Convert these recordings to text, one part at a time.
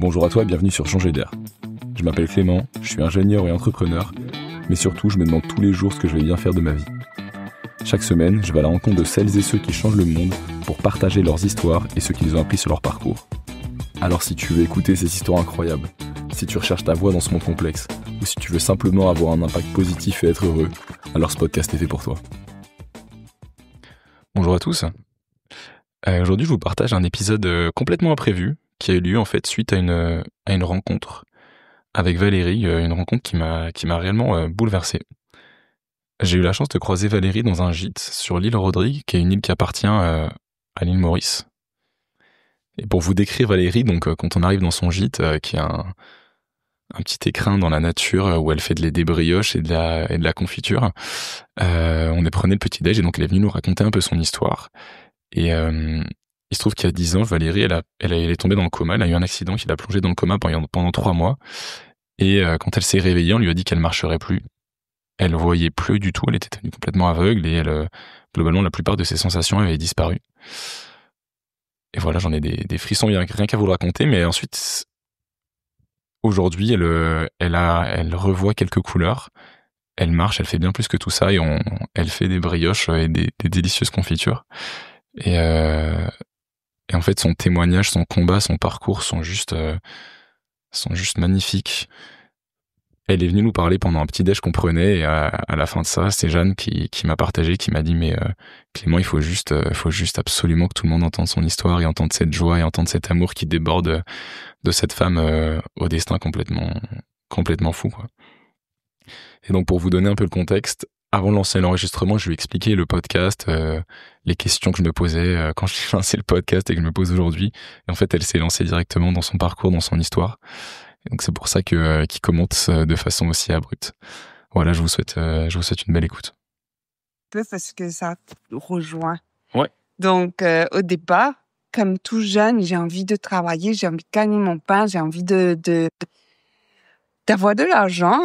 Bonjour à toi et bienvenue sur Changer d'air. Je m'appelle Clément, je suis ingénieur et entrepreneur, mais surtout je me demande tous les jours ce que je vais bien faire de ma vie. Chaque semaine, je vais à la rencontre de celles et ceux qui changent le monde pour partager leurs histoires et ce qu'ils ont appris sur leur parcours. Alors si tu veux écouter ces histoires incroyables, si tu recherches ta voie dans ce monde complexe, ou si tu veux simplement avoir un impact positif et être heureux, alors ce podcast est fait pour toi. Bonjour à tous. Aujourd'hui, je vous partage un épisode complètement imprévu qui a eu lieu en fait suite à une rencontre avec Valérie, une rencontre qui m'a réellement bouleversé. J'ai eu la chance de croiser Valérie dans un gîte sur l'île Rodrigue, qui est une île qui appartient à l'île Maurice. Et pour vous décrire Valérie, donc quand on arrive dans son gîte, qui est un petit écrin dans la nature où elle fait des brioches et de la confiture, on est prenait le petit-déj et donc elle est venue nous raconter un peu son histoire. Et il se trouve qu'il y a 10 ans, Valérie, elle est tombée dans le coma, elle a eu un accident qui l'a plongée dans le coma pendant 3 mois. Et quand elle s'est réveillée, on lui a dit qu'elle marcherait plus. Elle voyait plus du tout, elle était devenue complètement aveugle et globalement, la plupart de ses sensations avaient disparu. Et voilà, j'en ai des frissons rien qu'à vous le raconter, mais ensuite, aujourd'hui, elle revoit quelques couleurs, elle marche, elle fait bien plus que tout ça et elle fait des brioches et des délicieuses confitures. Et en fait, son témoignage, son combat, son parcours sont juste magnifiques. Elle est venue nous parler pendant un petit déj qu'on prenait et à la fin de ça, c'est Jeanne qui m'a partagé, qui m'a dit mais Clément, il faut juste absolument que tout le monde entende son histoire et entende cette joie et entende cet amour qui déborde de cette femme au destin complètement fou, quoi. Et donc pour vous donner un peu le contexte, avant de lancer l'enregistrement, je lui ai expliqué le podcast, les questions que je me posais quand j'ai lancé le podcast et que je me pose aujourd'hui. Et en fait, elle s'est lancée directement dans son parcours, dans son histoire. Et donc c'est pour ça qu'il commente de façon aussi abrupte. Voilà, je vous souhaite une belle écoute. Parce que ça rejoint. Ouais. Donc au départ, comme tout jeune, j'ai envie de travailler, j'ai envie de gagner mon pain, j'ai envie d'avoir de l'argent,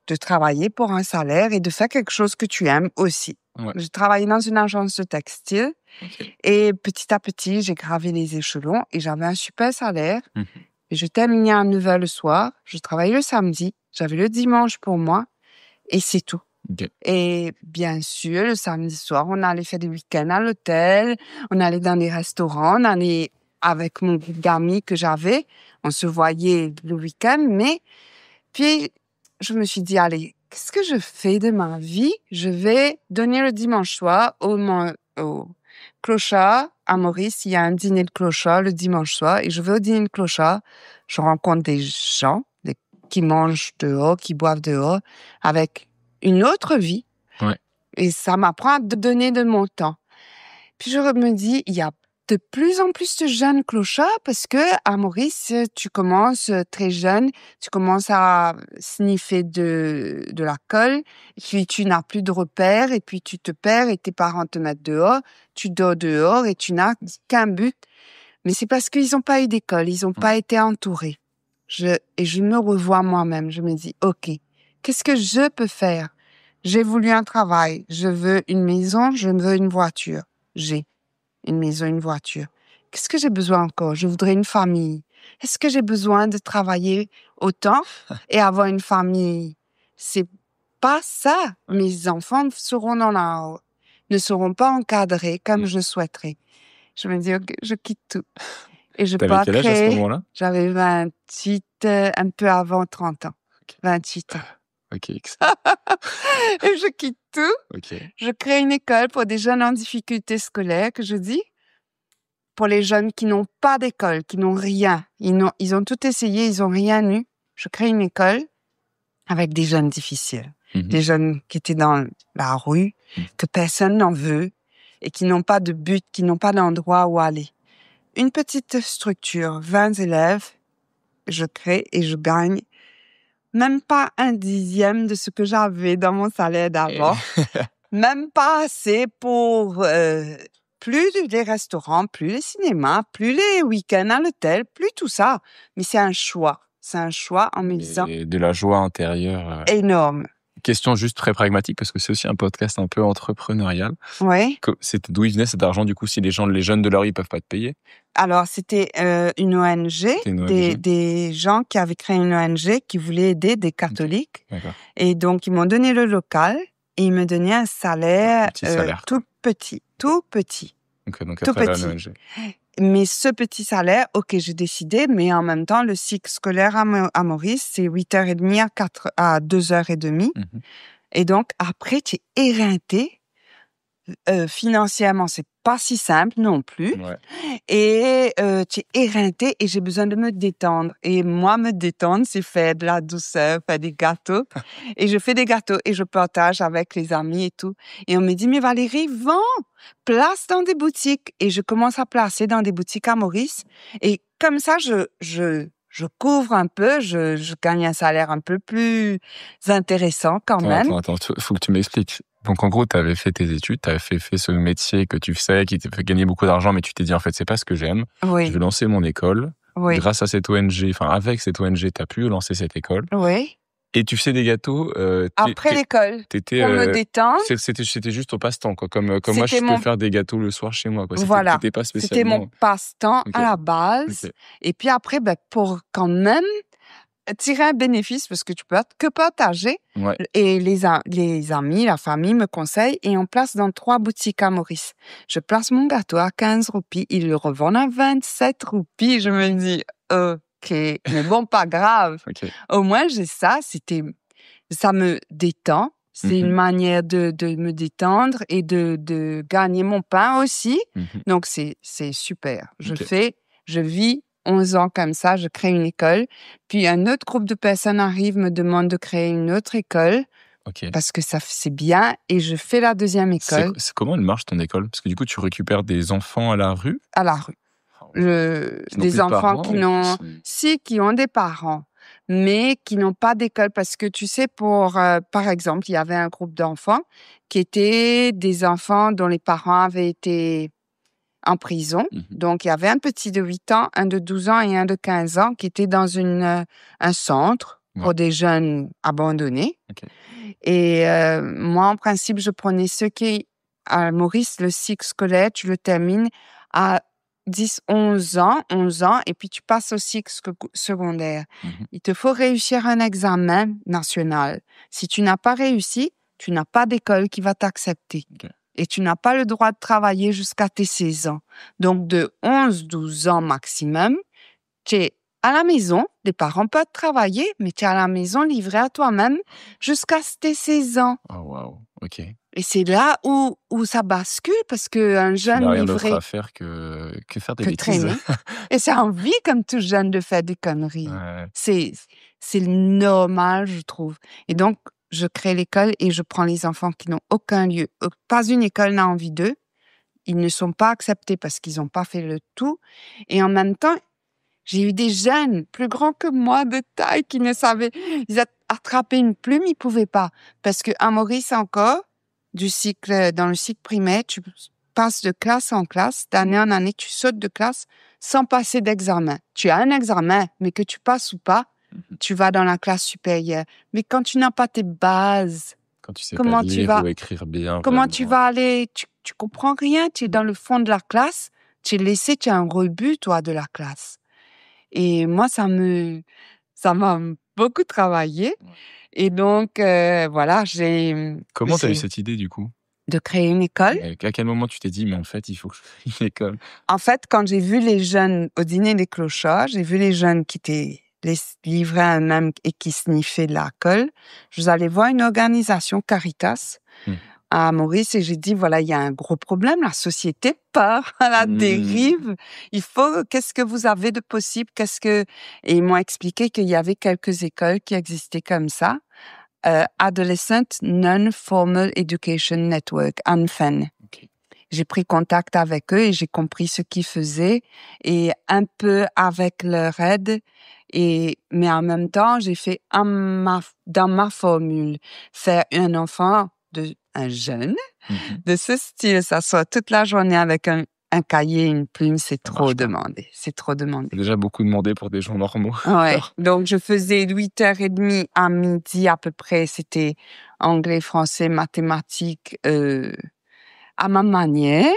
de travailler pour un salaire et de faire quelque chose que tu aimes aussi. Ouais. J'ai travaillé dans une agence de textile et petit à petit, j'ai gravé les échelons et j'avais un super salaire. Et je terminais à 9h le soir, je travaillais le samedi, j'avais le dimanche pour moi et c'est tout. Okay. Et bien sûr, le samedi soir, on allait faire des week-ends à l'hôtel, on allait dans des restaurants, on allait avec mon groupe d'amis que j'avais, on se voyait le week-end, mais puis je me suis dit, allez, qu'est-ce que je fais de ma vie? Je vais donner le dimanche soir au clochard. À Maurice, il y a un dîner de clochard le dimanche soir et je vais au dîner de clochard. Je rencontre des gens qui mangent dehors, qui boivent dehors, avec une autre vie. Ouais. Et ça m'apprend à donner de mon temps. Puis je me dis, il y a de plus en plus de jeunes clochards parce que à Maurice, tu commences très jeune, tu commences à sniffer de l'alcool, puis tu n'as plus de repères et puis tu te perds et tes parents te mettent dehors, tu dors dehors et tu n'as qu'un but. Mais c'est parce qu'ils n'ont pas eu d'école, ils n'ont pas été entourés. Et je me revois moi-même, je me dis, OK, qu'est-ce que je peux faire? J'ai voulu un travail, je veux une maison, je veux une voiture. J'ai une maison, une voiture. Qu'est-ce que j'ai besoin encore? Je voudrais une famille. Est-ce que j'ai besoin de travailler autant et avoir une famille? C'est pas ça. Mes enfants ne seront pas encadrés comme je souhaiterais. Je me dis, OK, je quitte tout. Et je T'avais quel âge à ce moment-là? J'avais 28, un peu avant 30 ans. Okay. 28 ans. Ok, excellent. Et je quitte tout. Okay. Je crée une école pour des jeunes en difficulté scolaire, que je dis, pour les jeunes qui n'ont pas d'école, qui n'ont rien. Ils ont tout essayé, ils n'ont rien eu. Je crée une école avec des jeunes difficiles, des jeunes qui étaient dans la rue, que personne n'en veut et qui n'ont pas de but, qui n'ont pas d'endroit où aller. Une petite structure, 20 élèves, je crée et je gagne même pas 1/10 de ce que j'avais dans mon salaire d'avant. Même pas assez pour plus les restaurants, plus les cinémas, plus les week-ends à l'hôtel, plus tout ça. Mais c'est un choix. C'est un choix en me disant... Et de la joie intérieure. Énorme. question juste très pragmatique, parce que c'est aussi un podcast un peu entrepreneurial. Oui. D'où il venait cet argent, du coup, si les jeunes de leur vie peuvent pas te payer? Alors, c'était une ONG, C'était une ONG. des gens qui avaient créé une ONG qui voulaient aider des catholiques. D'accord. Et donc, ils m'ont donné le local et ils me donnaient un salaire, Petit salaire. tout petit. Donc Tout après, petit. la ONG. Mais ce petit salaire, OK, j'ai décidé, mais en même temps, le cycle scolaire à Maurice, c'est 8h30 à 2h30. Mhm. Et donc, après, tu es éreinté. Financièrement, c'est pas si simple non plus. Ouais. Et tu es éreinté et j'ai besoin de me détendre. Et moi, me détendre, c'est faire de la douceur, faire des gâteaux. Et je fais des gâteaux et je partage avec les amis et tout. Et on me dit, mais Valérie, vends, place dans des boutiques. Et je commence à placer dans des boutiques à Maurice. Et comme ça, je couvre un peu, je gagne un salaire un peu plus intéressant quand même. Attends, faut que tu m'expliques. Donc, en gros, tu avais fait tes études, tu avais fait ce métier que tu faisais, qui t'a fait gagner beaucoup d'argent, mais tu t'es dit, en fait, c'est pas ce que j'aime. Oui, Je vais lancer mon école. oui, Grâce à cette ONG, avec cette ONG, tu as pu lancer cette école. oui. Et tu fais des gâteaux. Après l'école, T'étais, pour me détendre. c'était juste au passe-temps, quoi. Comme moi, je C'était peux mon faire des gâteaux le soir chez moi, quoi. Voilà, C'était pas c'était spécialement. mon passe-temps Ok. à la base. Ok. Et puis après, pour quand même tirer un bénéfice, parce que tu peux que partager. Ouais. Et les amis, la famille me conseillent et on place dans 3 boutiques à Maurice. Je place mon gâteau à 15 roupies, ils le revendent à 27 roupies. Je me dis, OK, mais bon, pas grave. Ok. Au moins, j'ai ça, ça me détend. C'est une Mhm. manière de me détendre et de gagner mon pain aussi. Mhm. Donc, c'est super. Ok. Je vis 11 ans comme ça, je crée une école. Puis, un autre groupe de personnes arrive, me demande de créer une autre école Ok. parce que c'est bien et je fais la deuxième école Comment elle marche ton école? Parce que du coup, tu récupères des enfants à la rue. à la rue. Qui n'ont plus Des de enfants parents qui ont des parents, mais qui n'ont pas d'école parce que tu sais, par exemple, il y avait un groupe d'enfants qui étaient des enfants dont les parents avaient été en prison. Mhm. Donc, il y avait un petit de 8 ans, un de 12 ans et un de 15 ans qui étaient dans un centre pour des jeunes abandonnés. Ok. Et moi, en principe, je prenais ceux qui, à Maurice, le cycle scolaire, tu le termines à 10, 11 ans, et puis tu passes au cycle secondaire. Mhm. Il te faut réussir un examen national. Si tu n'as pas réussi, tu n'as pas d'école qui va t'accepter. Ok. Et tu n'as pas le droit de travailler jusqu'à tes 16 ans. Donc, de 11, 12 ans maximum, tu es à la maison, les parents peuvent travailler, mais tu es à la maison livré à toi-même jusqu'à tes 16 ans. Oh, waouh. Ok. Et c'est là où ça bascule parce qu'un Tu jeune n'as rien d'autre livré à faire que faire des que bêtises. traîner. Et c'est envie, comme tout jeune, de faire des conneries. Ouais. C'est normal, je trouve. Et donc, je crée l'école et je prends les enfants qui n'ont aucun lieu. Pas une école n'a envie d'eux. Ils ne sont pas acceptés parce qu'ils n'ont pas fait le tout. Et en même temps, j'ai eu des jeunes plus grands que moi de taille qui ne savaient, ils attrapaient une plume, ils pouvaient pas. Parce que à Maurice encore, dans le cycle primaire, tu passes de classe en classe, d'année en année, tu sautes de classe sans passer d'examen. Tu as un examen, mais que tu passes ou pas, tu vas dans la classe supérieure. Mais quand tu n'as pas tes bases, Quand tu sais comment pas tu lire vas, ou écrire bien. comment vraiment. tu vas aller, tu comprends rien, tu es dans le fond de la classe, tu es laissé, tu es un rebut, toi, de la classe. Et moi, ça m'a beaucoup travaillé. Et donc, voilà, Comment t'as eu cette idée, du coup? de créer une école. À quel moment tu t'es dit, mais en fait, il faut que je crée une école? En fait, quand j'ai vu les jeunes au dîner des clochards, j'ai vu les jeunes qui étaient livrés à eux-mêmes et qui sniffaient de l'alcool. Je suis allée voir une organisation Caritas à Maurice et j'ai dit, voilà, il y a un gros problème, la société part à la dérive. Qu'est-ce que vous avez de possible? Et ils m'ont expliqué qu'il y avait quelques écoles qui existaient comme ça. Adolescent Non-Formal Education Network, ANFEN. Ok. J'ai pris contact avec eux et j'ai compris ce qu'ils faisaient et un peu avec leur aide. Mais en même temps, j'ai fait dans ma formule, faire un jeune de ce style, s'asseoir toute la journée avec un cahier, une plume, c'est Ça trop marche pas. demandé. C'est trop demandé. C'est déjà beaucoup demandé pour des gens normaux. Ouais. Donc, je faisais 8h30 à midi à peu près. C'était anglais, français, mathématiques, à ma manière.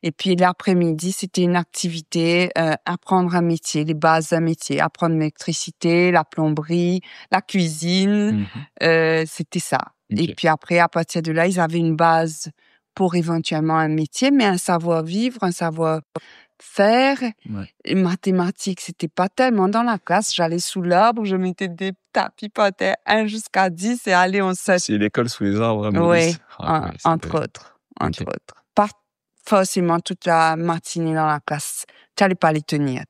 Et puis l'après-midi, c'était une activité, apprendre un métier, les bases d'un métier, apprendre l'électricité, la plomberie, la cuisine, c'était ça. Ok. Et puis après, à partir de là, ils avaient une base pour éventuellement un métier, mais un savoir-vivre, un savoir-faire. Ouais. Les mathématiques, c'était pas tellement dans la classe. J'allais sous l'arbre, je mettais des tapis par terre, 1 jusqu'à 10 et allez, on saute. C'est l'école sous les arbres à Oui, Maurice. Ah, ouais, entre autres. Pas forcément toute la matinée dans la classe. Tu n'allais pas les tenir.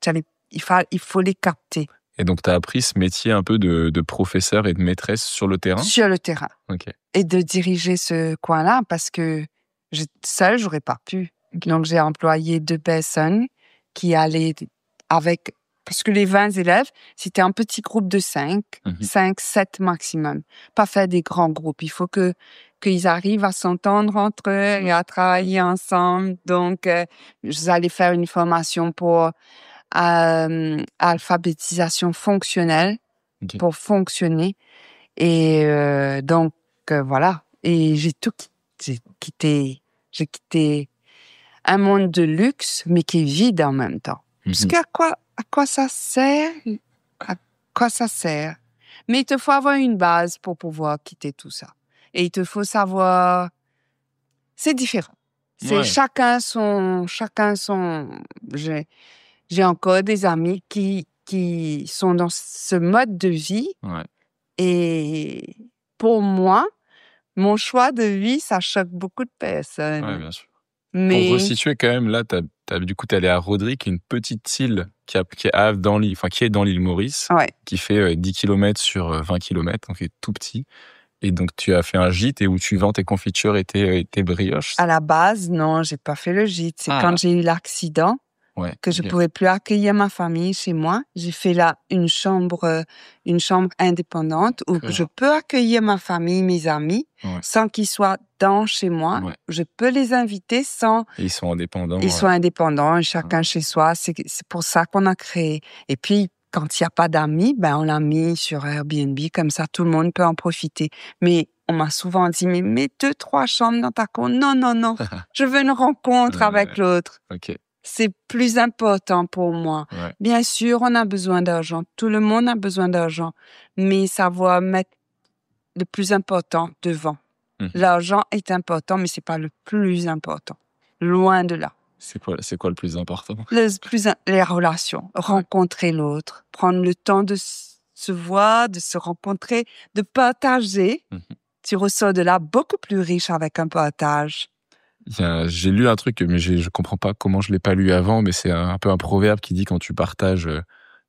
Il faut les capter Et donc, tu as appris ce métier un peu de professeur et de maîtresse sur le terrain? sur le terrain. Ok. Et de diriger ce coin-là parce que seule, j'aurais pas pu. Donc, j'ai employé 2 personnes qui allaient avec... Parce que les 20 élèves, c'était un petit groupe de 5, 5, 7 maximum. Pas faire des grands groupes. Il faut qu'ils arrivent à s'entendre entre eux et à travailler ensemble. Donc, j'allais faire une formation pour alphabétisation fonctionnelle, Ok. pour fonctionner. Et donc, voilà. Et j'ai quitté un monde de luxe, mais qui est vide en même temps. Parce qu'à quoi ça sert? À quoi ça sert? Mais il te faut avoir une base pour pouvoir quitter tout ça. Et il te faut savoir... C'est différent. C'est Ouais. chacun son... J'ai encore des amis qui sont dans ce mode de vie. Ouais. Et pour moi, mon choix de vie, ça choque beaucoup de personnes. Ouais, bien sûr. Mais Pour resituer quand même, là, du coup, t'es allé à Rodrigue, une petite île qui est dans l'île Maurice, ouais, qui fait 10 km sur 20 km, donc c'est tout petit. Et donc, tu as fait un gîte et où tu vends tes confitures et tes brioches. à la base, non, j'ai pas fait le gîte. C'est quand j'ai eu l'accident Ouais, que je ok. pouvais plus accueillir ma famille chez moi. J'ai fait là une chambre indépendante où D'accord. je peux accueillir ma famille, mes amis, Ouais. sans qu'ils soient dans chez moi. Ouais. Je peux les inviter sans... Et ils sont indépendants. Ils sont indépendants, chacun chez soi. C'est pour ça qu'on a créé. Et puis, quand il n'y a pas d'amis, ben, on l'a mis sur Airbnb. Comme ça, tout le monde peut en profiter. Mais on m'a souvent dit, mais mets 2, 3 chambres dans ta cour. Non, non, non. Je veux une rencontre avec l'autre. Ok. C'est plus important pour moi. Ouais. Bien sûr, on a besoin d'argent. Tout le monde a besoin d'argent. Mais savoir mettre le plus important devant. L'argent est important, mais c'est pas le plus important. Loin de là. C'est quoi le plus important? Les relations. Rencontrer l'autre. Prendre le temps de se voir, de se rencontrer, de partager. Tu ressors de là beaucoup plus riche avec un partage. J'ai lu un truc, mais je comprends pas comment je l'ai pas lu avant, mais c'est un peu un proverbe qui dit quand tu partages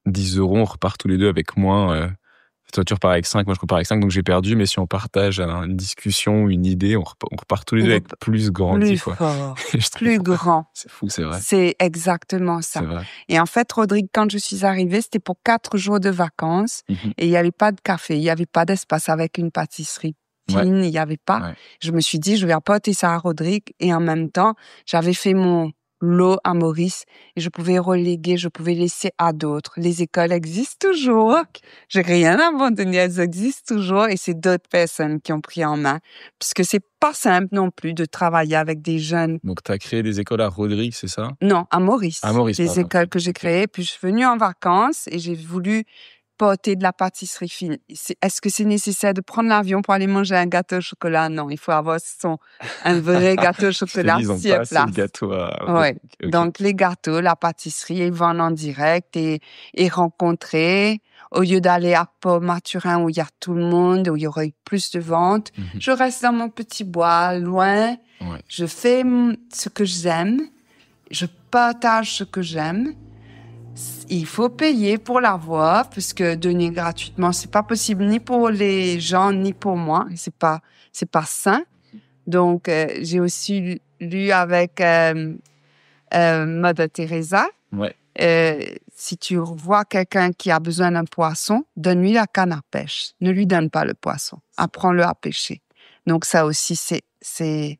10 euros, on repart tous les deux avec moins. Toi, tu repars avec 5, moi je repars avec 5, donc j'ai perdu, mais si on partage une discussion, une idée, on repart tous les deux avec plus grandi, plus quoi. fort, plus grand. C'est fou, c'est vrai. C'est exactement ça. C'est vrai. Et en fait, Rodrigue, quand je suis arrivée, c'était pour 4 jours de vacances et il n'y avait pas de café, il n'y avait pas d'espace avec une pâtisserie fine, il n'y avait pas. Ouais. Je me suis dit, je vais apporter ça à Rodrigue et en même temps, j'avais fait mon lot à Maurice et je pouvais reléguer, je pouvais laisser à d'autres. Les écoles existent toujours. J'ai rien abandonné, elles existent toujours et c'est d'autres personnes qui ont pris en main. Parce que c'est pas simple non plus de travailler avec des jeunes. Donc, tu as créé des écoles à Rodrigue, c'est ça? Non, à Maurice. À Maurice, les pardon. écoles que j'ai créées. Puis je suis venue en vacances et j'ai voulu porter de la pâtisserie fine. Est-ce que c'est nécessaire de prendre l'avion pour aller manger un gâteau au chocolat? Non, il faut avoir un vrai gâteau au chocolat Ils ont sur pas assez place. de gâteaux à Ouais. Ok. Donc, les gâteaux, la pâtisserie, ils vendent en direct et rencontrer. Au lieu d'aller à Port-Maturin où il y a tout le monde, où il y aurait plus de ventes, je reste dans mon petit bois, loin. Ouais. Je fais ce que j'aime. Je partage ce que j'aime. Il faut payer pour l'avoir, parce que donner gratuitement, c'est pas possible ni pour les gens, ni pour moi. C'est pas sain. Donc, j'ai aussi lu avec Mother Teresa. Ouais. Si tu vois quelqu'un qui a besoin d'un poisson, donne-lui la canne à pêche. Ne lui donne pas le poisson. Apprends-le à pêcher. Donc, ça aussi, c'est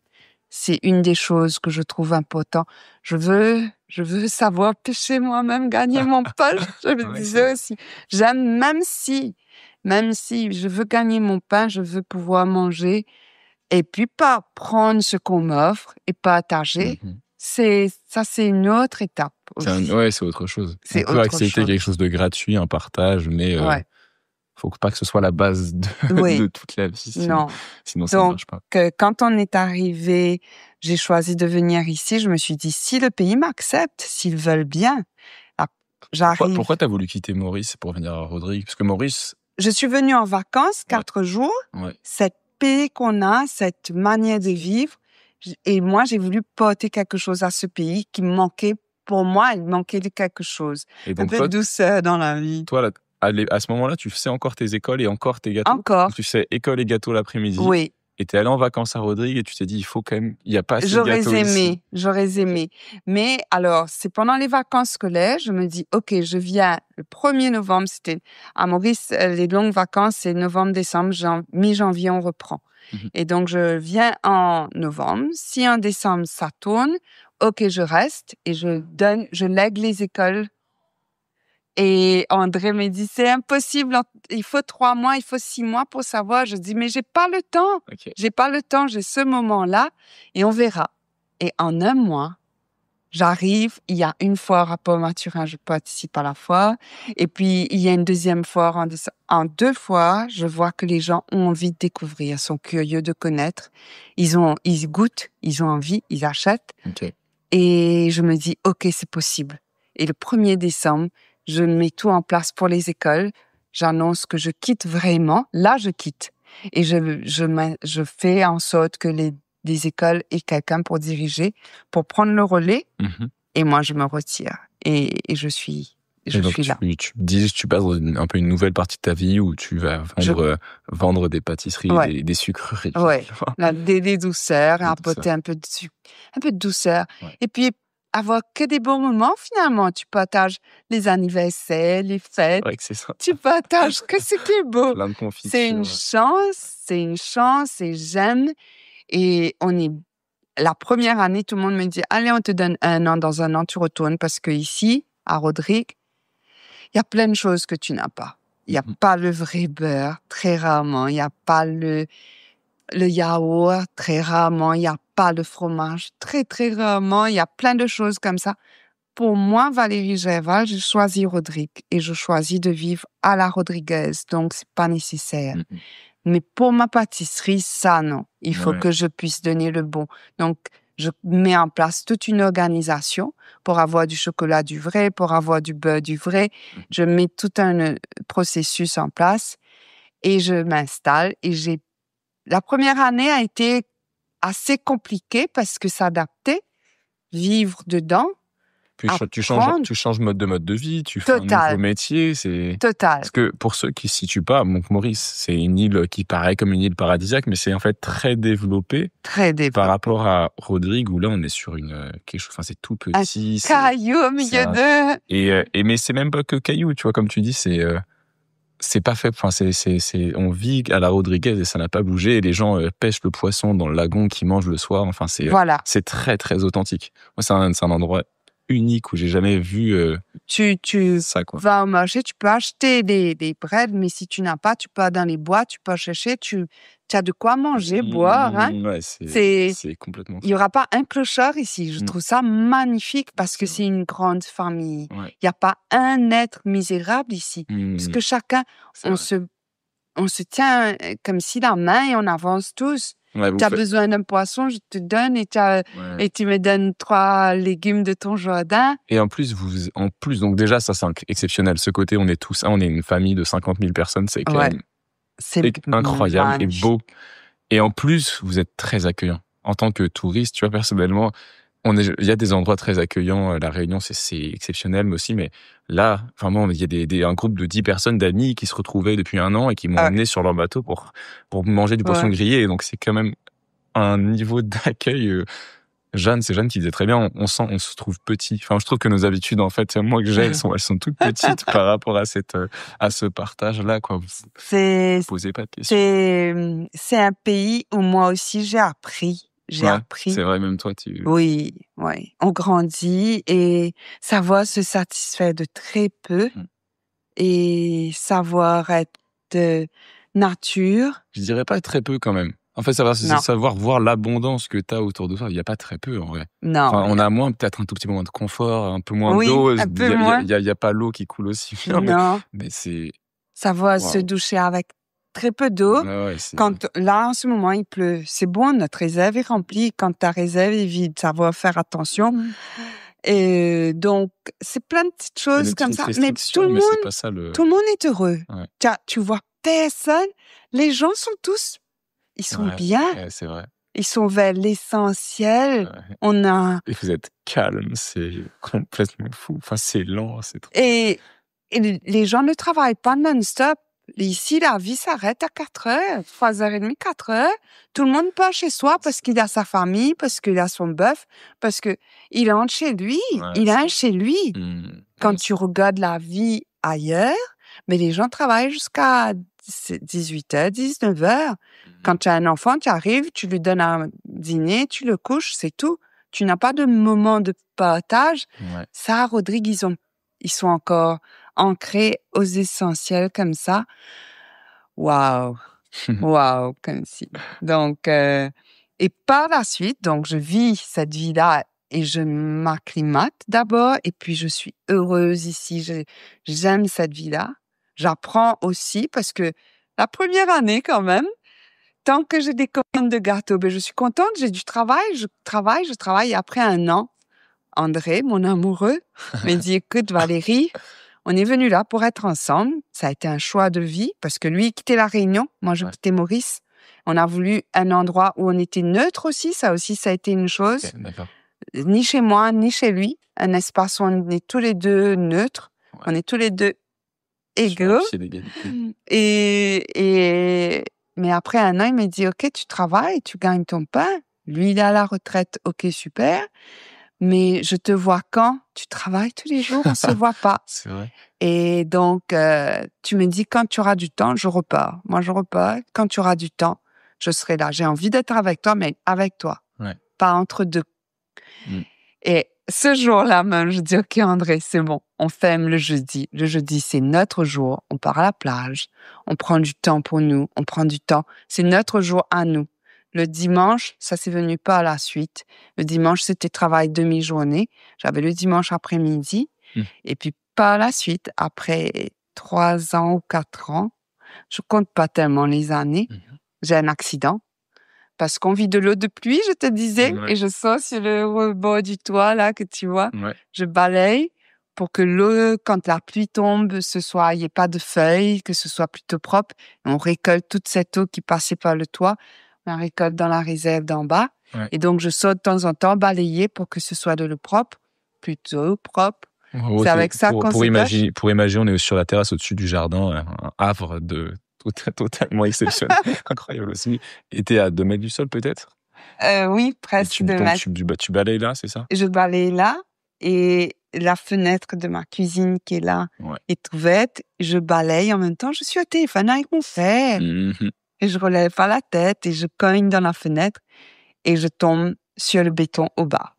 c'est une des choses que je trouve important. Je veux savoir pêcher moi-même, gagner mon pain. Je me Ouais, c'est disais vrai. aussi, j'aime, même si je veux gagner mon pain, je veux pouvoir manger et puis pas prendre ce qu'on m'offre et partager. Mhm. C'est une autre étape aussi. Ouais, c'est autre chose. On C'est peut autre accepter chose. quelque chose de gratuit, un partage, mais Ouais. faut pas que ce soit la base de, Oui. de toute la vie, Non. sinon ça Donc, marche pas. quand on est arrivé, j'ai choisi de venir ici. Je me suis dit, si le pays m'accepte, s'ils veulent bien, j'arrive. Pourquoi t'as voulu quitter Maurice pour venir à Rodrigue? Parce que Maurice, Je suis venue en vacances, Ouais. 4 jours. ouais. Cette paix qu'on a, cette manière de vivre. Et moi, j'ai voulu porter quelque chose à ce pays qui me manquait. Pour moi, il manquait de quelque chose. Et Un donc peu de douceur dans la vie. toi là, à ce moment-là, tu faisais encore tes écoles et encore tes gâteaux? Encore. Donc, tu faisais école et gâteaux l'après-midi. Oui. Et t'es allé en vacances à Rodrigue et tu t'es dit, il faut quand même, il n'y a pas assez de gâteaux ici. J'aurais aimé. Mais alors, c'est pendant les vacances scolaires, je me dis, OK, je viens le 1er novembre, c'était à Maurice, les longues vacances, c'est novembre, décembre, mi-janvier, on reprend. Mhm. Et donc, je viens en novembre. Si en décembre, ça tourne, OK, je reste et je lègue les écoles. Et André me dit, c'est impossible, il faut 3 mois, il faut 6 mois pour savoir. Je dis, mais j'ai pas le temps. Ok. J'ai pas le temps, j'ai ce moment-là et on verra. Et en 1 mois, j'arrive, il y a une foire à Port-Mathurin, je participe à la foire. Et puis, il y a une deuxième foire. En 2 fois, je vois que les gens ont envie de découvrir, sont curieux de connaître. Ils goûtent, ils ont envie, ils achètent. Ok. Et je me dis, OK, c'est possible. Et le 1er décembre, je mets tout en place pour les écoles. J'annonce que je quitte vraiment. Là, je quitte. Et je fais en sorte que des écoles aient quelqu'un pour diriger, pour prendre le relais. Mhm. Et moi, je me retire. Et je suis là. Tu dis, tu passes un peu une nouvelle partie de ta vie où tu vas vendre des pâtisseries, Ouais. des sucreries. Ouais. Là, des douceurs, Des apporter un peu de douceur. Ouais. Et puis, avoir que des bons moments, finalement. Tu partages les anniversaires, les fêtes. C'est vrai que c'est ça. Tu partages que ce qui est beau. Plein de confitures. C'est une chance et j'aime. Et la première année, tout le monde me dit, allez, on te donne 1 an, dans 1 an, tu retournes parce que ici, à Rodrigue, il y a plein de choses que tu n'as pas. Il n'y a pas le vrai beurre, très rarement. Il n'y a pas le yaourt, très rarement. Il n'y a pas le fromage, très, très rarement. Il y a plein de choses comme ça. Pour moi, Valérie Gerval, j'ai choisi Rodrigue et je choisis de vivre à la rodriguaise, donc c'est pas nécessaire. Mhm. Mais pour ma pâtisserie, ça, non. Il faut Ouais. que je puisse donner le bon. Donc, je mets en place toute une organisation pour avoir du chocolat du vrai, pour avoir du beurre du vrai. Je mets tout un processus en place et je m'installe. Et la première année a été assez compliquée parce que s'adapter, vivre dedans, Puis tu apprendre. changes mode de vie, tu fais un Total. nouveau métier. Total. Parce que pour ceux qui ne se situent pas, donc Maurice, c'est une île qui paraît comme une île paradisiaque, mais c'est en fait très développé Très développé. par rapport à Rodrigue, où là on est sur quelque chose, enfin c'est tout petit. Caillou au milieu de... Mais c'est même pas que caillou, tu vois, comme tu dis, c'est pas fait, enfin on vit à la Rodriguez et ça n'a pas bougé, et les gens pêchent le poisson dans le lagon qu'ils mangent le soir, enfin Voilà. c'est très très authentique. Moi c'est un endroit unique où j'ai jamais vu Tu ça, quoi. vas au marché, tu peux acheter des breads, mais si tu n'as pas, tu peux aller dans les bois, tu peux chercher, tu as de quoi manger, boire. Hein. Ouais, c'est complètement. Il n'y aura pas un clochard ici. Je trouve ça magnifique parce que c'est une grande famille. Ouais. Il n'y a pas un être misérable ici. Parce que chacun, on se tient comme si la main et on avance tous. Ouais, tu as besoin d'un poisson, je te donne et tu me donnes 3 légumes de ton jardin. Et en plus, donc déjà, ça c'est exceptionnel. Ce côté, on est une famille de 50 000 personnes, c'est quand même incroyable magnifique. et beau. Et en plus, vous êtes très accueillant. En tant que touriste, tu vois, personnellement, il y a des endroits très accueillants. La Réunion, c'est exceptionnel, mais aussi, mais là, vraiment, il y a un groupe de 10 personnes d'amis qui se retrouveient depuis 1 an et qui m'ont amené sur leur bateau pour manger du poisson grillé. Et donc, c'est quand même un niveau d'accueil. C'est Jeanne qui disait très bien, on se trouve petit. Enfin, je trouve que nos habitudes, en fait, moi que j'ai, elles sont toutes petites par rapport à ce partage-là, quoi. C'est Posez pas de questions. un pays où moi aussi j'ai appris j'ai Ouais, appris. c'est vrai, même toi, tu... Oui, oui. On grandit et savoir se satisfaire de très peu Mm. et savoir être de nature. Je dirais pas très peu quand même. En fait, c'est Non, savoir voir l'abondance que tu as autour de toi. Il n'y a pas très peu, en vrai. non. Enfin, on a moins, peut-être un tout petit peu moins de confort, un peu moins Oui, d'eau. un Il peu y a, moins. y a pas l'eau qui coule aussi bien, Non. mais c'est... Savoir se Waouh. doucher avec très peu d'eau. Ouais, ouais, c'est... Quand là, en ce moment, il pleut. C'est bon, notre réserve est remplie. Quand ta réserve est vide, savoir faire attention. Et donc, c'est plein de petites Il y a choses des comme petites ça. Mais restrictions, mais c'est pas ça tout le monde est heureux. Ouais. Tu vois personne. Les gens sont tous, ils sont Ouais, bien. ouais, c'est vrai. Ils sont vers l'essentiel. Ouais. On a, Et vous êtes calme, c'est complètement fou. Enfin, c'est lent, c'est trop... et les gens ne travaillent pas non-stop. Ici, la vie s'arrête à 4 heures, 3h30, 4 heures. Tout le monde part chez soi parce qu'il a sa famille, parce qu'il a son bœuf, parce que il rentre chez lui. Ouais, Il a un chez lui. Quand Ouais, tu regardes la vie ailleurs, mais les gens travaillent jusqu'à 18h, 19h. Quand tu as un enfant, tu arrives, tu lui donnes un dîner, tu le couches, c'est tout. Tu n'as pas de moment de partage. Ouais. Ça, Rodrigue, ils sont encore ancrés aux essentiels comme ça. Waouh! Waouh, comme si. Donc, et par la suite, donc, je vis cette vie-là et je m'acclimate d'abord et puis je suis heureuse ici. J'aime cette vie-là. J'apprends aussi parce que la première année, quand même, tant que j'ai des commandes de gâteaux, ben, je suis contente, j'ai du travail, je travaille. Et après un an, André, mon amoureux, m'a dit, écoute, Valérie, on est venu là pour être ensemble. Ça a été un choix de vie parce que lui, il quittait La Réunion. Moi, je quittais Maurice. On a voulu un endroit où on était neutre aussi. Ça aussi, ça a été une chose. Ok, d'accord. Ni chez moi, ni chez lui. Un espace où on est tous les deux neutres. Ouais. On est tous les deux Sur un égaux. pied d'égalité. Mais après un an, il m'a dit, OK, tu travailles, tu gagnes ton pain. Lui, il est à la retraite. OK, super. Mais je te vois quand? Tu travailles tous les jours, on se voit pas. C'est vrai. Et donc, tu me dis, quand tu auras du temps, je repars. Moi, je repars. Quand tu auras du temps, je serai là. J'ai envie d'être avec toi, mais avec toi. Ouais. Pas entre deux. Mm. Et ce jour-là même, je dis, OK, André, c'est bon. On ferme le jeudi. Le jeudi, c'est notre jour. On part à la plage. On prend du temps pour nous. On prend du temps. C'est notre jour à nous. Le dimanche, ça s'est venu pas à la suite. Le dimanche, c'était travail demi-journée. J'avais le dimanche après-midi. Et puis, par la suite, après 3 ans ou 4 ans, je compte pas tellement les années, j'ai un accident. Parce qu'on vit de l'eau de pluie, je te disais, et je sors sur le rebord du toit, là, que tu vois. Ouais. Je balaye pour que l'eau, quand la pluie tombe, il n'y ait pas de feuilles, que ce soit plutôt propre. Et on récolte toute cette eau qui passait par le toit. On la récolte dans la réserve d'en bas. Ouais. Et donc, je sors de temps en temps balayer pour que ce soit de l'eau propre, plutôt propre. C'est avec ça qu'on se imaginer, pour imaginer, on est sur la terrasse au-dessus du jardin, un havre totalement exceptionnel, incroyable aussi. Et t'es à 2 mètres du sol peut-être? Oui, presque 2 mètres. Tu balayes là, c'est ça? Je balaye là et la fenêtre de ma cuisine qui est là est ouverte. Je balaye en même temps. Je suis au téléphone avec mon frère et je relève pas la tête et je cogne dans la fenêtre et je tombe sur le béton au bas.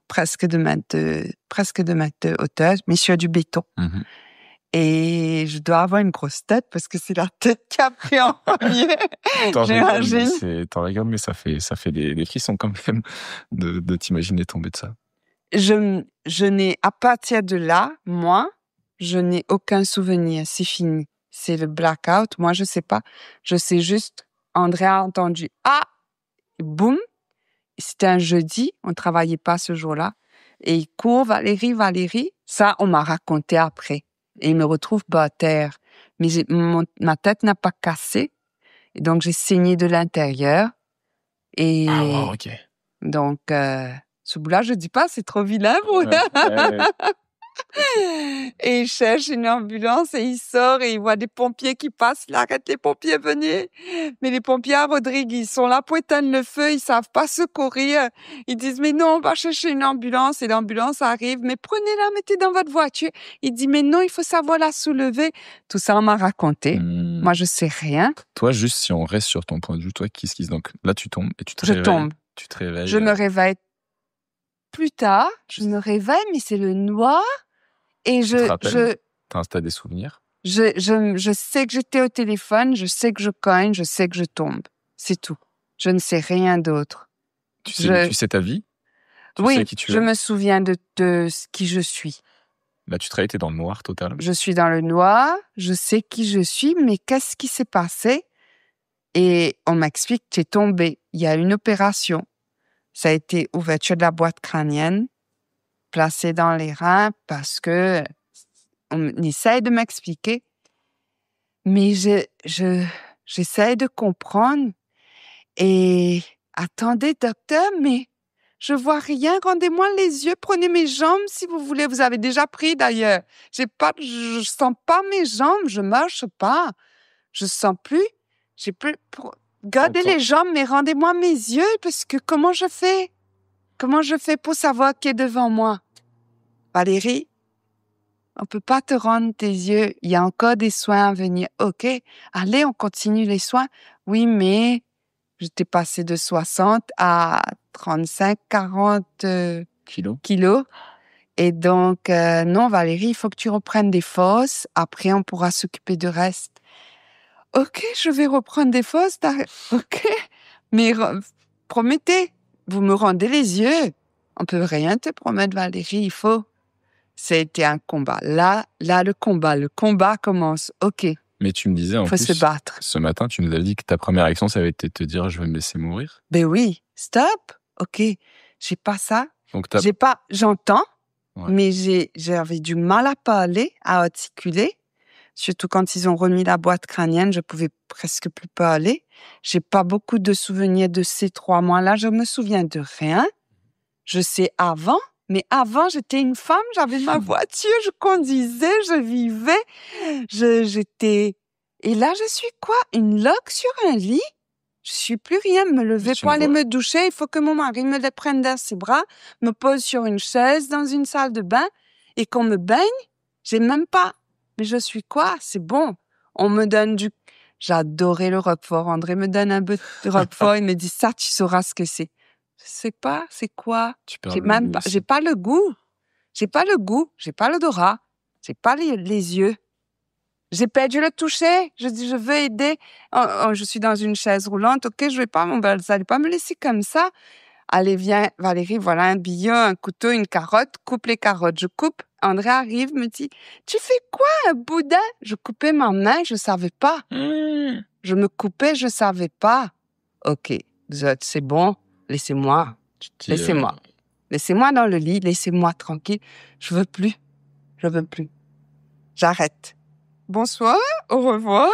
Presque 2 mètres de hauteur, mais sur du béton. Et je dois avoir une grosse tête parce que c'est la tête qui a pris en premier. T'en rigoles, mais ça fait des frissons quand même de t'imaginer tomber de ça. Je n'ai, à partir de là, moi, je n'ai aucun souvenir. C'est fini. C'est le blackout. Moi, je sais pas. Je sais juste, André a entendu, ah, boum. C'était un jeudi. On travaillait pas ce jour-là. Et il court, Valérie. Ça, on m'a raconté après. Et il me retrouve par terre. Mais ma tête n'a pas cassé. Et donc, j'ai saigné de l'intérieur. Et wow, ok. donc, ce bout-là, je dis pas, c'est trop vilain pour Et il cherche une ambulance et il sort et il voit des pompiers qui passent. Il arrête les pompiers, venez. Mais les pompiers à Rodrigue, ils sont là pour éteindre le feu, ils savent pas secourir. Ils disent, mais non, on va chercher une ambulance et l'ambulance arrive. Mais prenez-la, mettez dans votre voiture. Il dit, mais non, il faut savoir la soulever. Tout ça, on m'a raconté. Moi, je sais rien. Toi, juste si on reste sur ton point de vue, toi, donc là, tu tombes et tu te Je réveilles. tombe. Tu te réveilles. Je me réveille plus tard. Je me réveille, mais c'est le noir. Et Tu te rappelles? T'as des souvenirs? je sais que j'étais au téléphone, je sais que je cogne, je sais que je tombe. C'est tout. Je ne sais rien d'autre. Tu sais ta vie? Tu sais Oui, qui tu je es? me souviens de qui je suis. Là, tu te réveilles, t'es dans le noir total. Je suis dans le noir, je sais qui je suis, mais qu'est-ce qui s'est passé? Et on m'explique que j'ai tombé. Il y a une opération. Ça a été ouverture de la boîte crânienne, placée dans les reins parce que on essaye de m'expliquer. Mais j'essaie de comprendre. Et attendez, docteur, mais je vois rien. Rendez-moi les yeux. Prenez mes jambes si vous voulez. Vous avez déjà pris d'ailleurs. Je sens pas mes jambes. Je marche pas. Je sens plus. J'ai plus. Gardez les jambes, mais rendez-moi mes yeux parce que comment je fais? Comment je fais pour savoir qui est devant moi? Valérie, on peut pas te rendre tes yeux. Il y a encore des soins à venir. OK. Allez, on continue les soins. Oui, mais j'étais passée de 60 à 35, 40 kilos. Et donc, non, Valérie, il faut que tu reprennes des forces. Après, on pourra s'occuper du reste. OK, je vais reprendre des forces. OK. Mais promettez, vous me rendez les yeux. On peut rien te promettre, Valérie. Il faut. C'était un combat. Là, le combat commence. OK. Mais tu me disais en faut plus, se battre. Ce matin, tu nous avais dit que ta première action, ça avait été de te dire je vais me laisser mourir. Ben oui, stop. OK, j'ai pas ça. Donc j'entends, ouais. Mais j'avais du mal à parler, à articuler. Surtout quand ils ont remis la boîte crânienne, je pouvais presque plus parler. J'ai pas beaucoup de souvenirs de ces 3 mois-là. Je me souviens de rien. Je sais avant. Mais avant, j'étais une femme, j'avais ma voiture, je conduisais, je vivais, j'étais... Et là, je suis quoi? Une loque sur un lit? Je suis plus rien, me lever pour aller me doucher. Il faut que mon mari me les prenne dans ses bras, me pose sur une chaise dans une salle de bain et qu'on me baigne. J'ai même pas. Mais je suis quoi? C'est bon. On me donne du... J'adorais le Roquefort. André me donne un peu de Roquefort. Il me dit, ça, tu sauras ce que c'est. Je sais pas, c'est quoi? J'ai pas le goût. J'ai pas le goût. J'ai pas l'odorat. J'ai pas les yeux. J'ai perdu le toucher. Je dis, je veux aider. Je suis dans une chaise roulante. OK, je vais pas, vous allez pas me laisser comme ça. Allez, viens, Valérie, voilà un billon, un couteau, une carotte. Coupe les carottes. Je coupe. André arrive, me dit, tu fais quoi, un boudin? Je coupais ma main, je savais pas. Je me coupais, je savais pas. OK, c'est bon. Laissez-moi. Laissez-moi. Laissez-moi dans le lit. Laissez-moi tranquille. Je veux plus. J'arrête. Bonsoir. Au revoir.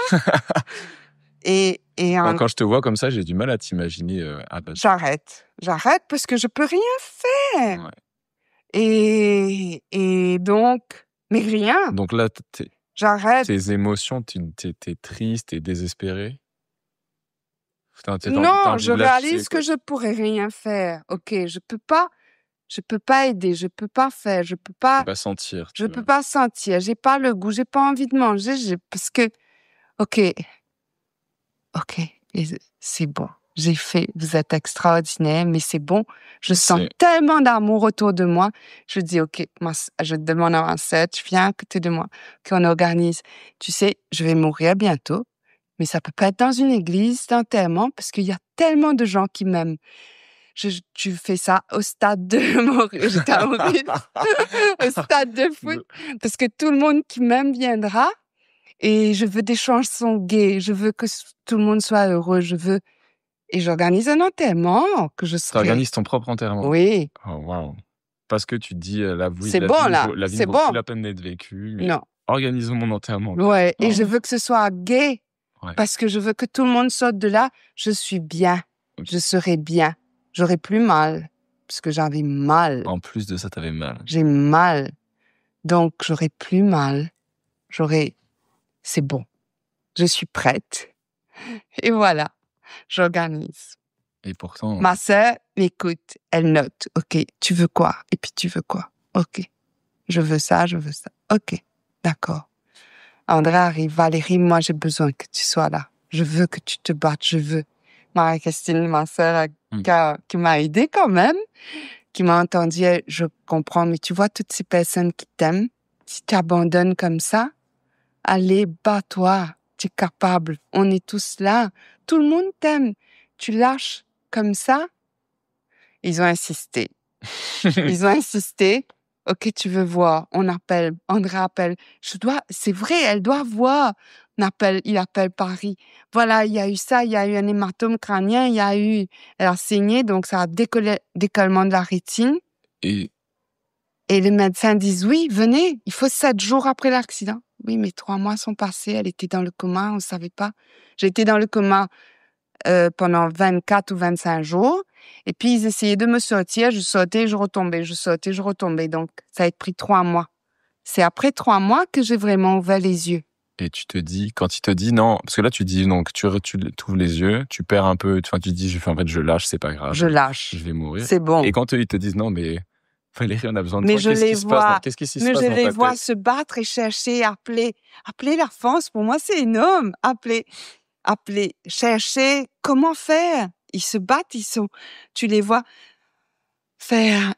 et quand je te vois comme ça, j'ai du mal à t'imaginer. J'arrête parce que je peux rien faire. Ouais. Et donc, mais rien. Donc là, j'arrête. Tes émotions, t'es triste, t'es désespéré. Non, je réalise que je pourrais rien faire. OK, je peux pas aider, je peux pas faire, je peux pas sentir. Je peux pas sentir, j'ai pas le goût, j'ai pas envie de manger, parce que OK, c'est bon. J'ai fait, vous êtes extraordinaire, mais c'est bon. Je sens tellement d'amour autour de moi. Je dis, OK, je demande à ma sœur, tu viens à côté de moi, qu'on organise. Tu sais, je vais mourir bientôt. Mais ça peut pas être dans une église d'enterrement parce qu'il y a tellement de gens qui m'aiment. Tu fais ça au stade de Maurice, au stade de foot, parce que tout le monde qui m'aime viendra et je veux des chansons gays, je veux que tout le monde soit heureux, et j'organise un enterrement que je serai. T'organises ton propre enterrement? Oui. Oh, waouh. Parce que tu te dis, la vie c'est bon, là. La vie vaut plus la peine d'être vécue. Mais non. Organisons mon enterrement. Ouais, et je veux que ce soit gay. Ouais. Parce que je veux que tout le monde sorte de là. Je suis bien. Okay. Je serai bien. J'aurai plus mal. Parce que j'avais mal. En plus de ça, t'avais mal. J'ai mal. Donc, j'aurai plus mal. C'est bon. Je suis prête. Et voilà. J'organise. Et pourtant... Ma sœur m'écoute. Elle note. OK, tu veux quoi? Et puis tu veux quoi? OK. Je veux ça. OK. D'accord. André arrive. Valérie, moi, j'ai besoin que tu sois là. Je veux que tu te battes. Je veux. Marie-Christine, ma sœur, qui m'a aidé quand même, qui m'a entendu. Je comprends, mais tu vois toutes ces personnes qui t'aiment, si tu abandonnes comme ça, allez, bats-toi, tu es capable, on est tous là, tout le monde t'aime. Tu lâches comme ça. Ils ont insisté. Ok, tu veux voir, on appelle, André appelle. C'est vrai, elle doit voir. Il appelle Paris. Voilà, il y a eu ça, il y a eu un hématome crânien, elle a saigné, donc ça a décollement de la rétine. Et les médecins disent, oui, venez, il faut 7 jours après l'accident. Oui, mais 3 mois sont passés, elle était dans le coma, on ne savait pas. J'ai été dans le coma pendant 24 ou 25 jours. Et puis, ils essayaient de me sortir. Je sautais, je retombais, je sautais, je retombais. Donc, ça a pris 3 mois. C'est après 3 mois que j'ai vraiment ouvert les yeux. Et tu te dis, quand il te dit non, parce que là, tu dis, donc, tu ouvres les yeux, tu perds un peu, enfin, tu te dis, en fait, je lâche, c'est pas grave. Je lâche. Je vais mourir. C'est bon. Et quand ils te disent non, mais Valérie, on a besoin de mais toi, je les vois, qu'est-ce qui se passe mais dans je ta les tête? vois se battre et chercher, appeler la France. Pour moi, c'est énorme. Appeler, chercher, comment faire? Ils se battent, tu les vois faire,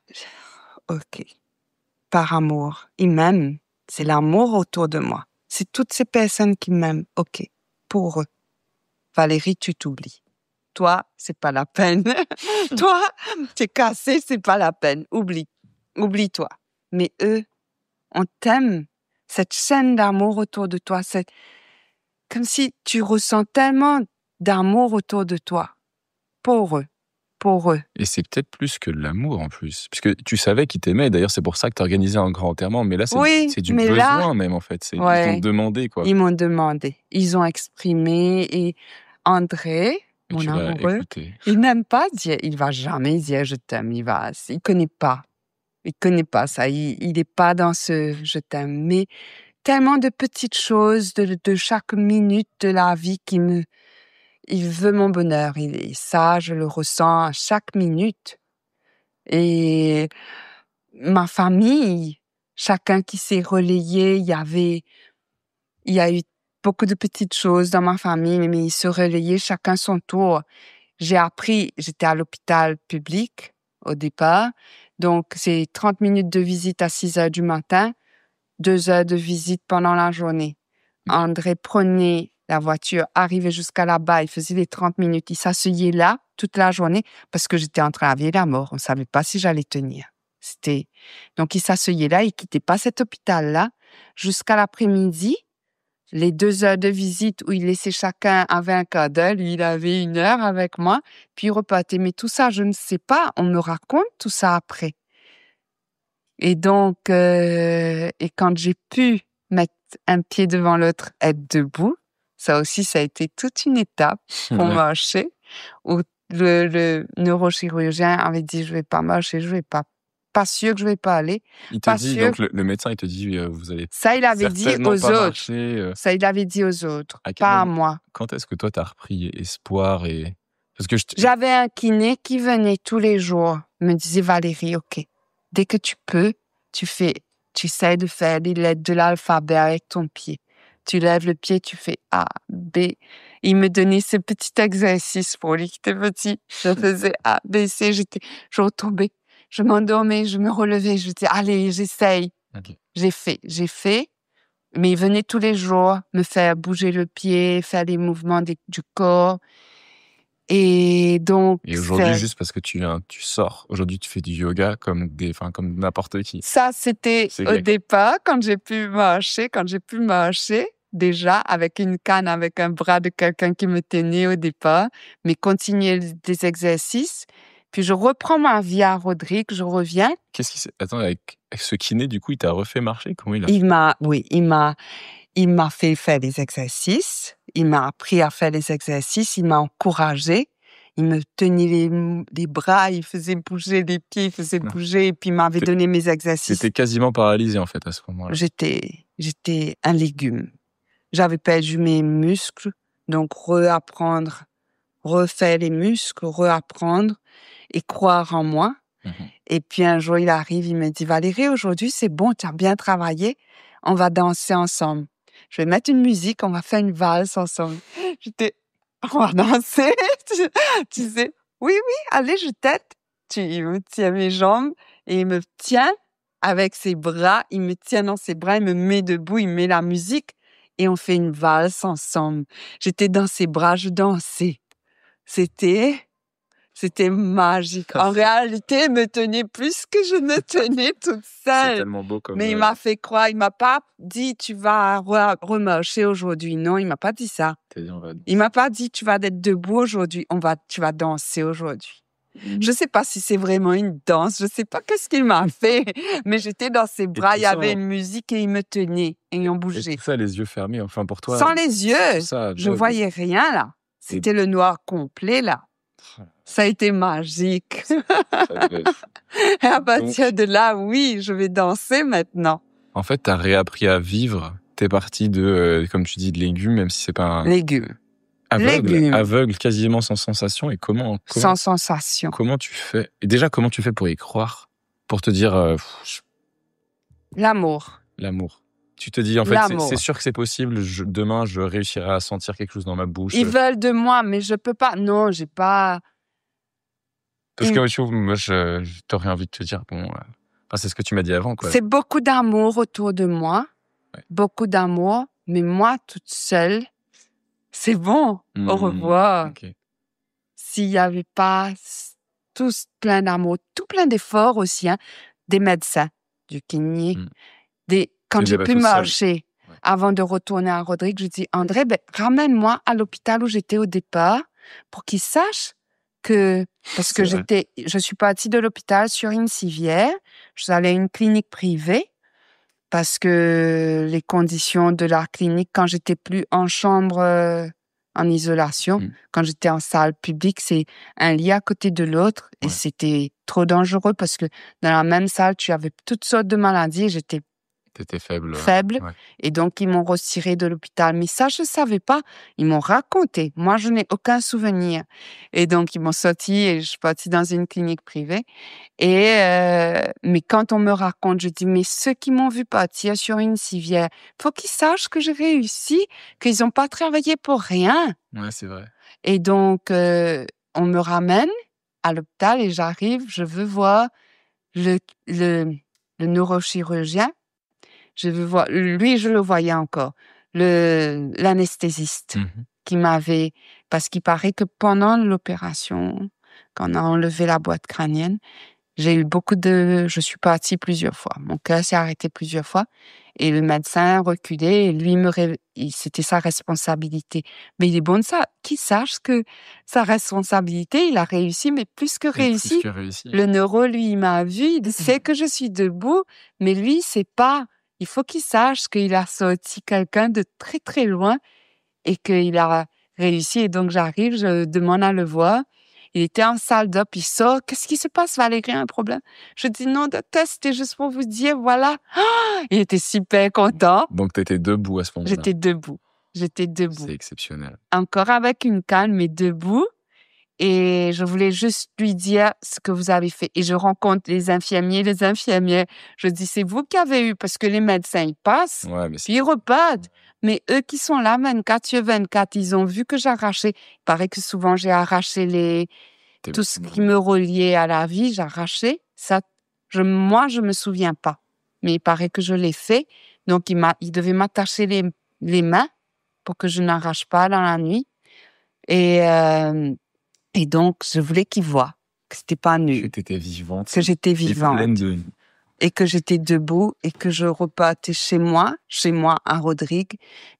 ok, par amour. Ils m'aiment. C'est l'amour autour de moi. C'est toutes ces personnes qui m'aiment. Ok, pour eux. Valérie, tu t'oublies. Toi, c'est pas la peine. Toi, t'es cassé, c'est pas la peine. Oublie-toi. Mais eux, on t'aime. Cette chaîne d'amour autour de toi, c'est comme si tu ressens tellement d'amour autour de toi. Pour eux. Et c'est peut-être plus que de l'amour en plus. Puisque tu savais qu'ils t'aimaient. D'ailleurs, c'est pour ça que tu as organisé un grand enterrement. Mais là, c'est du mais besoin là, même, en fait. Ils ouais, t'ont demandé, quoi. ils m'ont demandé. Ils ont exprimé. Et André, Et mon tu l'as amoureux, écouté. il n'aime pas dire, il va jamais dire je t'aime. Il connaît pas. Il connaît pas ça. Il n'est pas dans ce je t'aime. Mais tellement de petites choses de chaque minute de la vie il veut mon bonheur. Et ça, je le ressens à chaque minute. Et ma famille, chacun qui s'est relayé, il y a eu beaucoup de petites choses dans ma famille, mais ils se relayaient chacun son tour. J'étais à l'hôpital public au départ, donc c'est 30 minutes de visite à 6 heures du matin, 2 heures de visite pendant la journée. André prenait la voiture, arrivait jusqu'à là-bas, il faisait les 30 minutes, il s'asseyait là toute la journée parce que j'étais en train de vivre la mort, on ne savait pas si j'allais tenir. Donc il s'asseyait là, il quittait pas cet hôpital-là jusqu'à l'après-midi. Les 2 heures de visite où il laissait chacun avait un quart d'heure, lui il avait 1 heure avec moi, puis il repartait. Mais tout ça, je ne sais pas, on me raconte tout ça après. Et donc, et quand j'ai pu mettre un pied devant l'autre, être debout, ça aussi, ça a été toute une étape pour marcher, où le neurochirurgien avait dit, je vais pas marcher, je vais pas sûr que je vais pas aller. Il te dit, donc le médecin, il te dit, vous allez ça, il avait dit aux autres. marcher, Ça, il avait dit aux autres, pas à moi. Quand est-ce que toi, t'as repris espoir parce que j'avais un kiné qui venait tous les jours, me disait Valérie, ok, dès que tu peux, tu essaies de faire les lettres de l'alphabet avec ton pied. Tu lèves le pied, tu fais A, B. Il me donnait ce petit exercice pour lui qui était petit. Je faisais A, B, C. Je retombais. Je m'endormais, je me relevais. Je disais, allez, j'essaye. Okay. J'ai fait. Mais il venait tous les jours me faire bouger le pied, faire les mouvements du corps. Et donc. Et aujourd'hui, juste parce que tu sors. Aujourd'hui, tu fais du yoga comme n'importe qui. Ça, c'était au départ, quand j'ai pu marcher, déjà, avec une canne, avec un bras de quelqu'un qui me tenait au départ, mais continuer des exercices. Puis je reprends ma vie à Rodrigue, je reviens. Qu'est-ce qui s'est... Attends, avec ce kiné, du coup, il t'a refait marcher? Comment il m'a fait faire des exercices. Il m'a appris à faire des exercices. Il m'a encouragé. Il me tenait les bras, il faisait bouger les pieds, il faisait bouger, et puis il m'avait donné mes exercices. T'étais quasiment paralysée, en fait, à ce moment-là. J'étais un légume. J'avais perdu mes muscles, donc refaire les muscles, reapprendre et croire en moi. Et puis un jour, il arrive, il me dit, Valérie, aujourd'hui, c'est bon, tu as bien travaillé, on va danser ensemble. Je vais mettre une musique, on va faire une valse ensemble. On va danser, tu sais. Oui, oui, allez, je t'aide. Il me tient mes jambes et il me tient avec ses bras. Il me tient dans ses bras, il me met debout, il met la musique et on fait une valse ensemble. J'étais dans ses bras, je dansais. C'était magique. En réalité, il me tenait plus que je me tenais toute seule. C'est tellement beau comme... Mais il m'a fait croire, il m'a pas dit tu vas remarcher aujourd'hui. Non, il m'a pas dit ça. Il m'a pas dit tu vas être debout aujourd'hui, tu vas danser aujourd'hui. Je sais pas si c'est vraiment une danse, je sais pas qu'est-ce qu'il m'a fait, mais j'étais dans ses bras, il y avait une musique et il me tenait et on bougeait. Et tout ça, les yeux fermés, enfin pour toi. Sans les yeux, je voyais rien là. C'était le noir complet là. Ça a été magique. Et à partir de là, oui, je vais danser maintenant. En fait, t'as réappris à vivre. T'es parti de, comme tu dis, de légumes, même si c'est pas un... Légumes. Aveugle, quasiment sans sensation. Et comment sans sensation. Comment tu fais? Et déjà, comment tu fais pour y croire? Pour te dire... L'amour. L'amour. Tu te dis, en fait, c'est sûr que c'est possible. Demain, je réussirai à sentir quelque chose dans ma bouche. Ils veulent de moi, mais je peux pas. Non, j'ai pas... Parce que moi, t'aurais envie de te dire, bon... c'est ce que tu m'as dit avant, quoi. C'est beaucoup d'amour autour de moi. Ouais. Beaucoup d'amour. Mais moi, toute seule, c'est bon. Au revoir. Okay. S'il n'y avait pas tous plein d'amour, tout plein d'efforts aussi, hein, des médecins, du kiné, quand j'ai pu marcher, avant de retourner à Rodrigue, je dis, André, ramène-moi à l'hôpital où j'étais au départ pour qu'il sache que, parce que je suis partie de l'hôpital sur une civière, je suis allée à une clinique privée, parce que les conditions de la clinique, quand j'étais plus en chambre, en isolation, quand j'étais en salle publique, c'est un lit à côté de l'autre, et c'était trop dangereux parce que dans la même salle, tu avais toutes sortes de maladies, et j'étais T'étais faible. Et donc, ils m'ont retiré de l'hôpital. Mais ça, je ne savais pas. Ils m'ont raconté. Moi, je n'ai aucun souvenir. Et donc, ils m'ont sorti et je suis partie dans une clinique privée. Mais quand on me raconte, je dis, mais ceux qui m'ont vu partir sur une civière, il faut qu'ils sachent que j'ai réussi, qu'ils n'ont pas travaillé pour rien. Ouais, c'est vrai. Et donc, on me ramène à l'hôpital et j'arrive, je veux voir le neurochirurgien. Je veux voir, lui, je le voyais encore, l'anesthésiste qui m'avait, parce qu'il paraît que pendant l'opération, quand on a enlevé la boîte crânienne, je suis partie plusieurs fois. Mon cœur s'est arrêté plusieurs fois et le médecin reculait et lui c'était sa responsabilité. Mais il est bon de ça, qu'il sache que sa responsabilité, il a réussi, mais plus que réussi. Le neuro, lui, il m'a vu, il sait que je suis debout, mais lui, c'est pas. Il faut qu'il sache qu'il a sorti quelqu'un de très, très loin et qu'il a réussi. Et donc, j'arrive, je demande à le voir. Il était en salle d'op, il sort. Qu'est-ce qui se passe, Valérie, un problème? Je dis non, docteur, c'était juste pour vous dire, voilà. Il était super content. Donc, tu étais debout à ce moment-là? J'étais debout. C'est exceptionnel. Encore avec une canne, mais debout. Et je voulais juste lui dire ce que vous avez fait. Et je rencontre les infirmiers, les infirmières. Je dis, c'est vous qui avez eu, parce que les médecins, ils passent, puis ils repartent. Mais eux qui sont là 24 sur 24, ils ont vu que j'arrachais. Il paraît que souvent, j'ai arraché tout ce qui me reliait à la vie, j'arrachais. Ça, moi, je me souviens pas. Mais il paraît que je l'ai fait. Donc, il devait m'attacher les mains pour que je n'arrache pas dans la nuit. Et donc, je voulais qu'il voie que c'était pas nu. Que t'étais vivante. Que j'étais vivante. Pleine de... Et que j'étais debout et que je repartais chez moi à Rodrigue.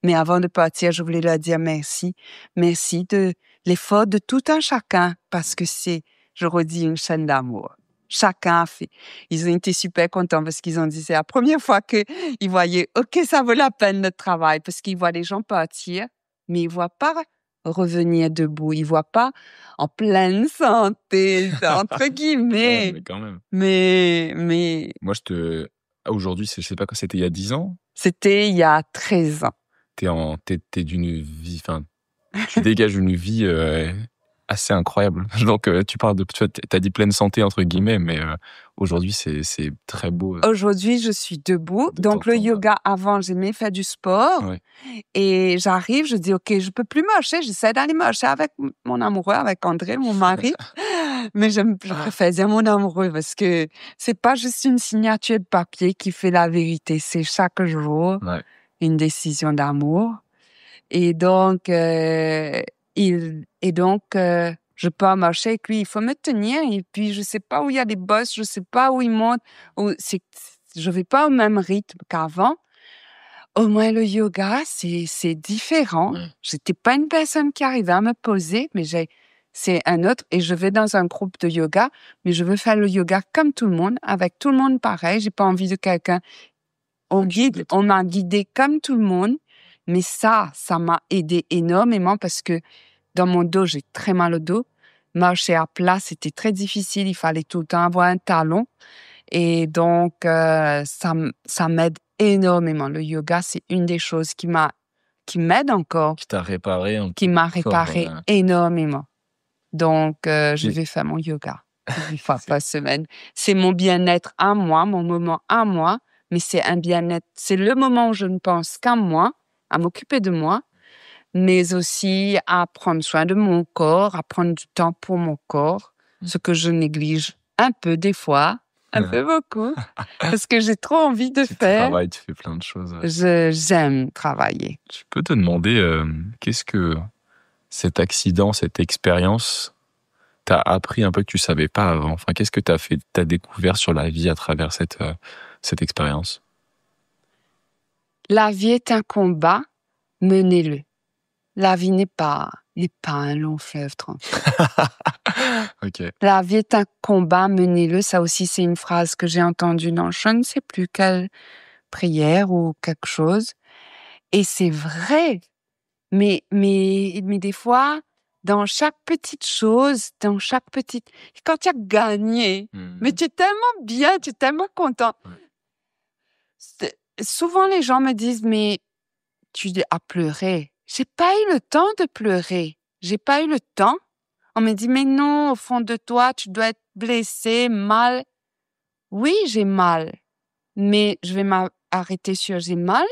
Mais avant de partir, je voulais leur dire merci. Merci de l'effort de tout un chacun parce que c'est, je redis, une chaîne d'amour. Chacun a fait. Ils ont été super contents parce qu'ils ont dit c'est la première fois qu'ils voyaient, OK, ça vaut la peine notre travail parce qu'ils voient les gens partir, mais ils voient pas revenir debout. Ils voient pas en pleine santé, entre guillemets. Ouais, mais quand même. Mais... Moi, aujourd'hui, je sais pas quand c'était il y a 10 ans? C'était il y a 13 ans. T'es d'une vie, enfin, tu dégages une vie assez incroyable. Donc, tu parles de, tu as dit pleine santé entre guillemets, mais aujourd'hui, c'est très beau Aujourd'hui, je suis debout. de Donc, le t'entendre. yoga, avant, j'aimais faire du sport. Ouais. Et j'arrive, je dis, OK, je peux plus marcher. J'essaie d'aller marcher avec mon amoureux, avec André, mon mari. Mais je préfère dire mon amoureux parce que c'est pas juste une signature de papier qui fait la vérité. C'est chaque jour Ouais. une décision d'amour. Et donc, je peux marcher avec lui. Il faut me tenir. Et puis, je sais pas où il y a des bosses. Je sais pas où il monte. Je vais pas au même rythme qu'avant. Au moins, le yoga, c'est différent. Ouais. J'étais pas une personne qui arrivait à me poser, mais c'est un autre. Et je vais dans un groupe de yoga, mais je veux faire le yoga comme tout le monde, avec tout le monde pareil. J'ai pas envie de quelqu'un. On m'a guidé comme tout le monde. Mais ça m'a aidé énormément parce que dans mon dos, j'ai très mal au dos. Marcher à plat, c'était très difficile. Il fallait tout le temps avoir un talon. Et donc, ça m'aide énormément. Le yoga, c'est une des choses qui m'aide encore, Qui t'a réparé un qui peu m'a le corps, réparé énormément. Donc, je vais faire mon yoga une fois par semaine. C'est mon bien-être à moi, mon moment à moi, mais c'est un bien-être. C'est le moment où je ne pense qu'à moi, à m'occuper de moi, mais aussi à prendre soin de mon corps, à prendre du temps pour mon corps, ce que je néglige un peu des fois, un peu beaucoup, parce que j'ai trop envie de Tu faire. travailles, tu fais plein de choses. J'aime travailler. Je peux te demander, qu'est-ce que cet accident, cette expérience t'a appris un peu que tu savais pas avant? Enfin, qu'est-ce que t'as découvert sur la vie à travers cette expérience? La vie est un combat, menez-le. La vie n'est pas un long fleuve tranquille. Ok. La vie est un combat, menez-le. Ça aussi, c'est une phrase que j'ai entendue dans je ne sais plus quelle prière ou quelque chose. Et c'est vrai. Mais des fois, dans chaque petite chose, quand tu as gagné, mais tu es tellement bien, tu es tellement content. Ouais. Souvent, les gens me disent, mais tu as pleuré. J'ai pas eu le temps de pleurer. J'ai pas eu le temps. On me dit, mais non, au fond de toi, tu dois être blessé, mal. Oui, j'ai mal. Mais je vais m'arrêter sur j'ai mal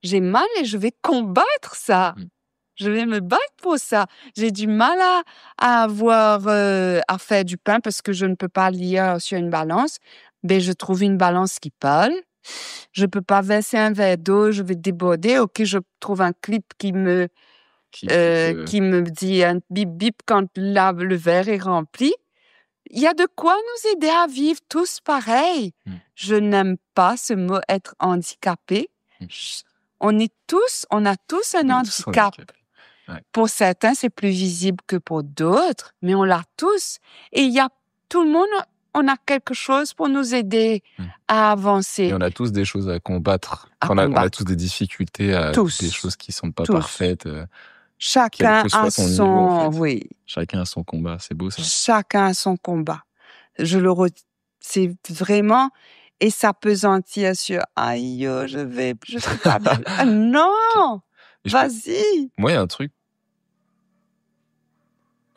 et je vais combattre ça. Je vais me battre pour ça. J'ai du mal à avoir, à faire du pain parce que je ne peux pas lire sur une balance. Mais je trouve une balance qui parle. Je peux pas verser un verre d'eau, je vais déborder. OK, je trouve un clip qui me dit un bip bip quand le verre est rempli. Il y a de quoi nous aider à vivre tous pareil. Je n'aime pas ce mot être handicapé. On a tous un handicap. Ouais. Pour certains, c'est plus visible que pour d'autres, mais on l'a tous. Et tout le monde, on a quelque chose pour nous aider à avancer. Et on a tous des choses à combattre. On a tous des difficultés, des choses qui sont pas parfaites. Chacun a son niveau, en fait. Oui. Chacun a son combat, c'est beau ça. Chacun a son combat. C'est vraiment et ça pesantit sur aïe, je suis pas bien. Ah, non, vas-y. Moi, il y a un truc.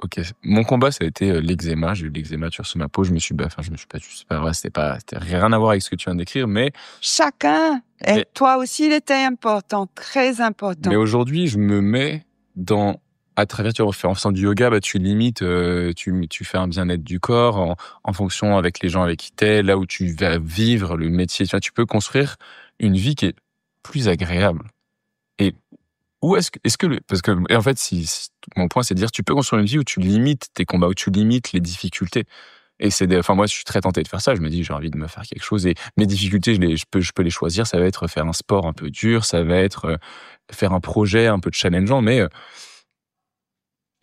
Ok, mon combat, ça a été l'eczéma. J'ai eu l'eczéma sur ma peau. Je me suis battu. C'est pas vrai, c'était rien à voir avec ce que tu viens d'écrire, mais. Chacun. Et toi aussi, il était important, très important. Mais aujourd'hui, je me mets à travers, en faisant du yoga, tu limites, tu fais un bien-être du corps en fonction avec les gens avec qui t'es, là où tu vas vivre le métier. Tu peux construire une vie qui est plus agréable. Et où parce que en fait, mon point, c'est de dire, tu peux construire une vie où tu limites tes combats, où tu limites les difficultés. Et moi, je suis très tenté de faire ça. Je me dis, j'ai envie de me faire quelque chose. Et mes difficultés, je peux les choisir. Ça va être faire un sport un peu dur. Ça va être faire un projet un peu challengeant.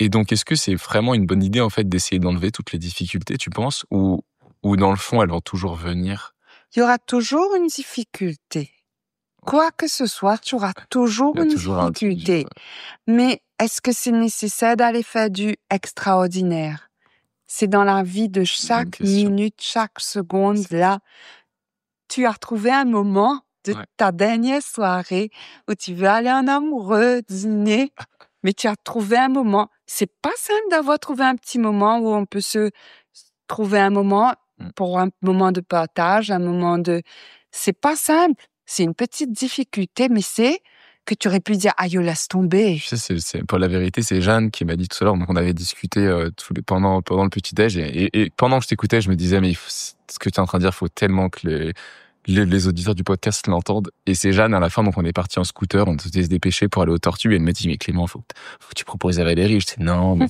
Et donc, est-ce que c'est vraiment une bonne idée, en fait, d'essayer d'enlever toutes les difficultés, tu penses? Ou dans le fond, elles vont toujours venir? Il y aura toujours une difficulté. Quoi que ce soit, tu auras toujours une difficulté. Mais est-ce que c'est nécessaire d'aller faire du extraordinaire? C'est dans la vie de chaque minute, chaque seconde. Là, tu as retrouvé un moment de ta dernière soirée où tu veux aller en amoureux, dîner, mais tu as trouvé un moment. c'est pas simple d'avoir trouvé un petit moment où on peut se trouver un moment pour un moment de partage, un moment de... C'est pas simple. C'est une petite difficulté, mais c'est que tu aurais pu dire, aïe, laisse tomber. Tu sais, c'est pour la vérité, c'est Jeanne qui m'a dit tout à l'heure. Donc, on avait discuté pendant le petit-déj. Et pendant que je t'écoutais, je me disais, mais ce que tu es en train de dire, il faut tellement que les auditeurs du podcast l'entendent. Et c'est Jeanne, à la fin, donc on est parti en scooter, on s'était se dépêcher pour aller aux Tortues. Et elle m'a dit, mais Clément, faut que tu proposes à Valérie. Je dis, non, mais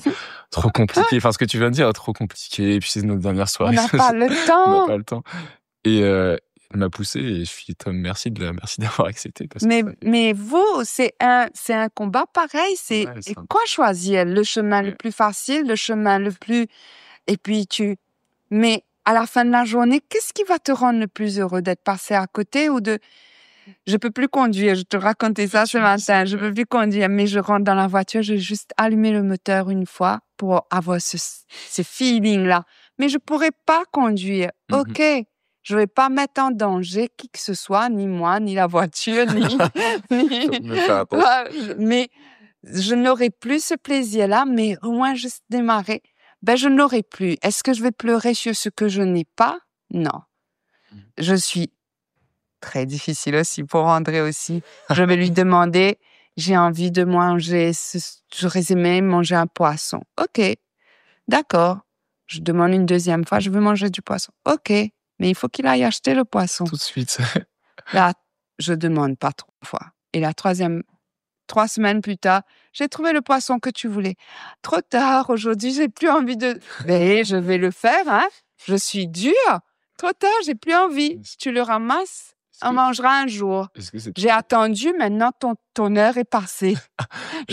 trop compliqué. Enfin, ce que tu viens de dire, trop compliqué. Et puis, c'est notre dernière soirée. On n'a pas le On n'a temps. pas le temps. Et elle m'a poussé et je suis Tom, merci d'avoir accepté. Parce que Mais vous, c'est un combat pareil. C'est quoi choisir? Le chemin le plus facile, le chemin le plus... Et puis Mais à la fin de la journée, qu'est-ce qui va te rendre le plus heureux? D'être passé à côté ou de... Je peux plus conduire, je te racontais ça ce matin, je peux plus conduire, mais je rentre dans la voiture, je vais juste allumer le moteur une fois pour avoir ce feeling-là. Mais je pourrais pas conduire. OK, je vais pas mettre en danger qui que ce soit, ni moi, ni la voiture, mais je n'aurai plus ce plaisir-là, mais au moins juste démarrer. Ben, je n'aurai plus. Est-ce que je vais pleurer sur ce que je n'ai pas? Non. Je suis très difficile aussi pour André aussi. Je vais lui demander, j'ai envie de manger, j'aurais aimé manger un poisson. OK, d'accord. Je demande une deuxième fois, je veux manger du poisson. OK, mais il faut qu'il aille acheter le poisson. Tout de suite. Là, je demande pas 3 fois. Et la 3 semaines plus tard, j'ai trouvé le poisson que tu voulais. Trop tard, aujourd'hui, j'ai plus envie de... Mais je vais le faire, hein. Je suis dure. Trop tard, j'ai plus envie. Tu le ramasses, on mangera un jour. J'ai attendu, maintenant ton heure est passée.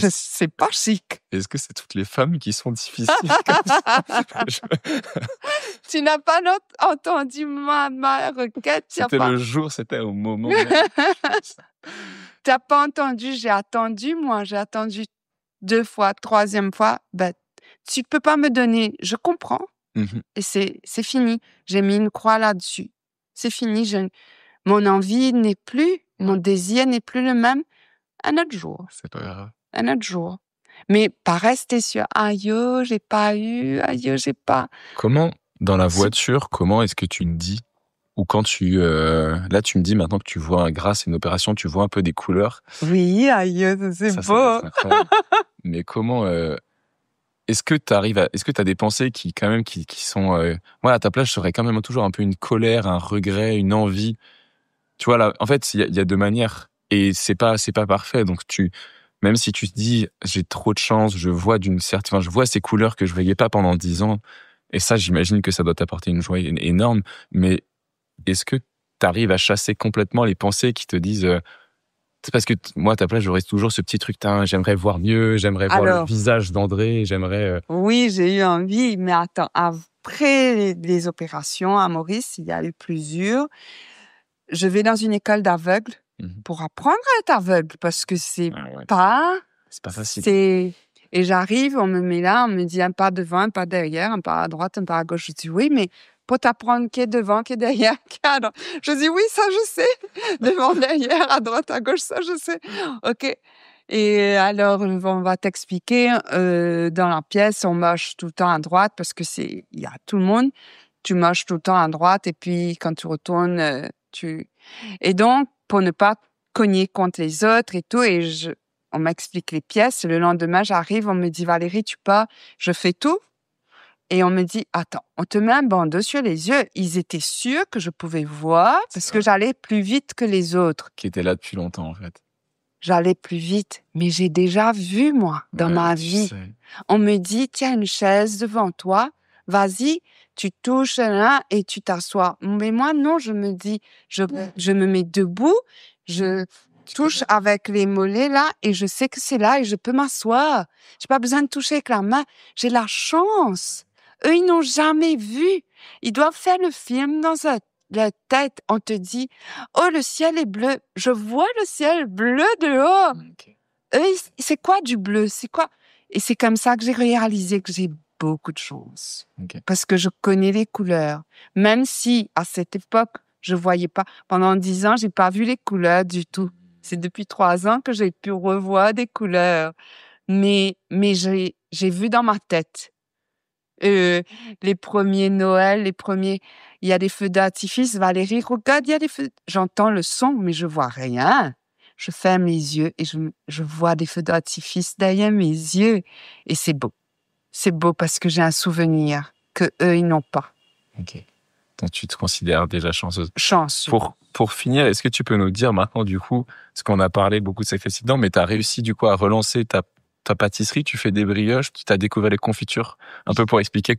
C'est pas chic. Est-ce que c'est toutes les femmes qui sont difficiles comme ça? Tu n'as pas entendu ma requête. C'était le jour, c'était au moment. T'as pas entendu, j'ai attendu 2 fois, 3e fois, ben, tu peux pas me donner, je comprends. Et c'est fini. J'ai mis une croix là-dessus. C'est fini. Mon envie n'est plus, mon désir n'est plus le même. Un autre jour. C'est pas grave. Un autre jour. Mais pas rester sur aïe, j'ai pas eu, aïe, j'ai pas. Comment, dans la voiture, comment est-ce que tu te dis, ou quand là tu me dis maintenant que tu vois, grâce à une opération, tu vois un peu des couleurs. Oui, aïe, c'est beau. Mais comment, est-ce que t'as des pensées qui quand même qui sont, moi à ta place, j'aurais quand même toujours un peu une colère, un regret, une envie. Tu vois là, en fait, il y a 2 manières et c'est pas parfait. Donc même si tu te dis j'ai trop de chance, je vois ces couleurs que je voyais pas pendant 10 ans. Et ça, j'imagine que ça doit t'apporter une joie énorme. Mais est-ce que t'arrives à chasser complètement les pensées qui te disent c'est parce que moi, à ta place, j'aurais toujours ce petit truc, j'aimerais voir mieux, j'aimerais voir le visage d'André, j'aimerais... Oui, j'ai eu envie, mais attends, après les opérations à Maurice, il y a eu plusieurs. Je vais dans une école d'aveugles pour apprendre à être aveugle, parce que c'est pas facile. Et j'arrive, on me met là, on me dit un pas devant, un pas derrière, un pas à droite, un pas à gauche. Je dis oui, mais pour t'apprendre qui est devant, qui est derrière, qui est à droite. Je dis oui, ça je sais. Devant, derrière, à droite, à gauche, ça je sais. OK. Et alors, on va t'expliquer, dans la pièce, on marche tout le temps à droite parce que il y a tout le monde. Tu marches tout le temps à droite et puis quand tu retournes, Et donc, pour ne pas cogner contre les autres et tout, on m'explique les pièces. Le lendemain, j'arrive, on me dit, Valérie, tu pars. Je fais tout. Et on me dit, attends, on te met un bandeau sur les yeux. Ils étaient sûrs que je pouvais voir parce que j'allais plus vite que les autres. Qui étaient là depuis longtemps, en fait. J'allais plus vite, mais j'ai déjà vu, moi, dans ma vie. On me dit, tiens, une chaise devant toi, vas-y, tu touches là et tu t'assois. Mais moi, non, je me dis, je me mets debout, je touche avec les mollets là et je sais que c'est là et je peux m'asseoir. J'ai pas besoin de toucher avec la main. J'ai la chance. Eux, ils n'ont jamais vu. Ils doivent faire le film dans la tête. On te dit, oh, le ciel est bleu. Je vois le ciel bleu dehors. Okay. Eux, c'est quoi du bleu? C'est quoi? Et c'est comme ça que j'ai réalisé que j'ai beaucoup de chance. Okay. Parce que je connais les couleurs. Même si, à cette époque, je voyais pas. Pendant 10 ans, j'ai pas vu les couleurs du tout. C'est depuis 3 ans que j'ai pu revoir des couleurs. Mais J'ai vu dans ma tête. Les premiers Noël, il y a des feux d'artifice. Valérie, regarde, il y a des feux. J'entends le son, mais je vois rien. Je ferme les yeux et je vois des feux d'artifice derrière mes yeux. Et c'est beau. C'est beau parce que j'ai un souvenir que eux, ils n'ont pas. Ok. Donc, tu te considères déjà chanceuse. Chanceux. Pour finir, est-ce que tu peux nous dire maintenant, du coup, parce qu'on a parlé beaucoup de sacrifices dedans, mais tu as réussi, du coup, à relancer ta pâtisserie, tu fais des brioches, tu as découvert les confitures, un peu pour expliquer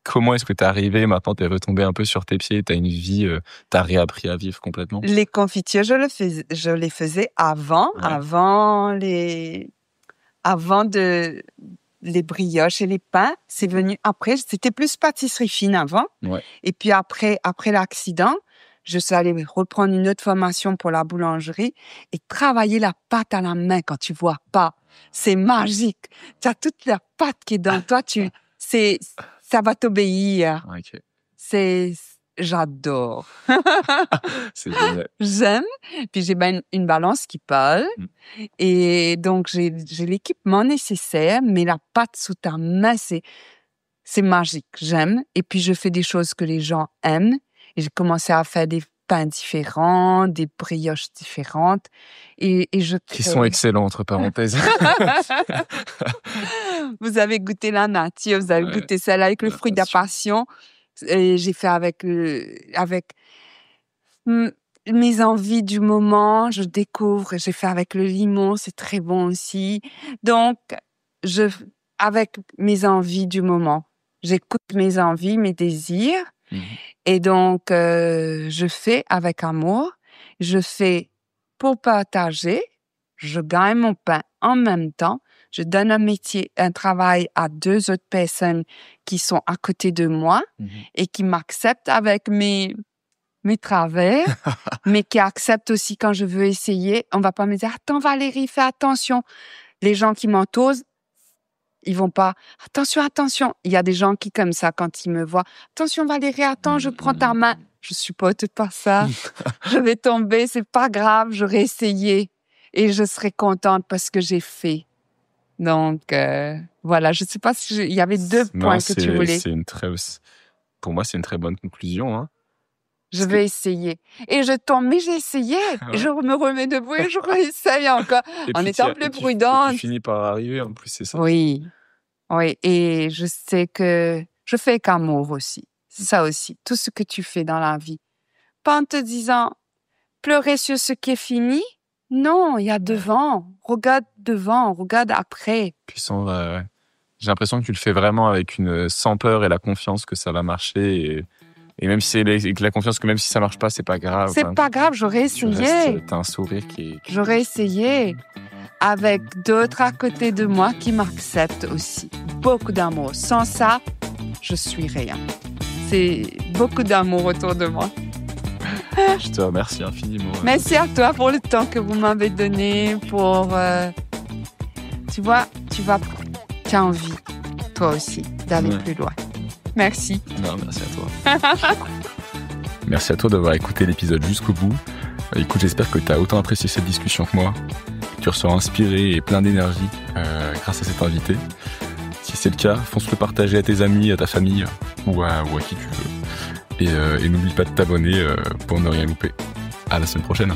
comment est-ce que tu es arrivé, maintenant tu es retombé un peu sur tes pieds, tu as une vie, tu as réappris à vivre complètement. Les confitures, je les faisais avant les brioches et les pains. C'est venu après, c'était plus pâtisserie fine avant. Ouais. Et puis après l'accident, je suis allée reprendre une autre formation pour la boulangerie et travailler la pâte à la main quand tu vois pas. C'est magique. Tu as toute la pâte qui est dans toi, ça va t'obéir. Ok. J'adore. C'est génial. J'aime. Puis j'ai une balance qui parle. Et donc, j'ai l'équipement nécessaire, mais la pâte sous ta main, c'est magique. J'aime. Et puis, je fais des choses que les gens aiment. Et j'ai commencé à faire des pains différents, des brioches différentes. Qui sont excellents, entre parenthèses. Vous avez goûté la nature, vous avez goûté celle avec le fruit de la passion. Et j'ai fait avec mes envies du moment, je découvre. J'ai fait avec le limon, c'est très bon aussi. Donc, avec mes envies du moment, j'écoute mes envies, mes désirs. Et donc, je fais avec amour. Je fais pour partager. Je gagne mon pain en même temps. Je donne un travail à 2 autres personnes qui sont à côté de moi et qui m'acceptent avec mes travers, mais qui acceptent aussi quand je veux essayer. On va pas me dire « Attends Valérie, fais attention ». Les gens qui m'entourent, ils vont pas « Attention, attention ». Il y a des gens qui, comme ça, quand ils me voient « Attention Valérie, attends, je prends ta main ». Je supporte pas ça. Je vais tomber, c'est pas grave, j'aurais essayé. Et je serai contente parce que j'ai fait. Donc, voilà, je sais pas il y avait 2 points que tu voulais. Pour moi, c'est une très bonne conclusion. Hein. Je vais essayer. Et je tombe, mais j'ai essayé. Ouais. Je me remets debout et je réessaye encore. En étant plus prudente. Tu finis par arriver, en plus, c'est ça. Oui. Et je sais que je fais qu'amour aussi. Ça aussi. Tout ce que tu fais dans la vie. Pas en te disant, pleurer sur ce qui est fini. Non, il y a devant. Regarde devant, regarde après. Puissant, j'ai l'impression que tu le fais vraiment avec sans peur et la confiance que ça va marcher. Et même si avec la confiance que même si ça marche pas, c'est pas grave. C'est pas grave, j'aurais essayé. T'as un sourire qui est... J'aurais essayé avec d'autres à côté de moi qui m'acceptent aussi. Beaucoup d'amour. Sans ça, je suis rien. C'est beaucoup d'amour autour de moi. Je te remercie infiniment. Merci à toi pour le temps que vous m'avez donné, pour... tu vois, tu as envie, toi aussi, d'aller plus loin. Merci. Non, merci à toi. Merci à toi d'avoir écouté l'épisode jusqu'au bout. Écoute, j'espère que tu as autant apprécié cette discussion que moi. Que tu ressors inspiré et plein d'énergie grâce à cet invité. Si c'est le cas, fonce le partager à tes amis, à ta famille ou à qui tu veux. Et n'oublie pas de t'abonner pour ne rien louper. À la semaine prochaine.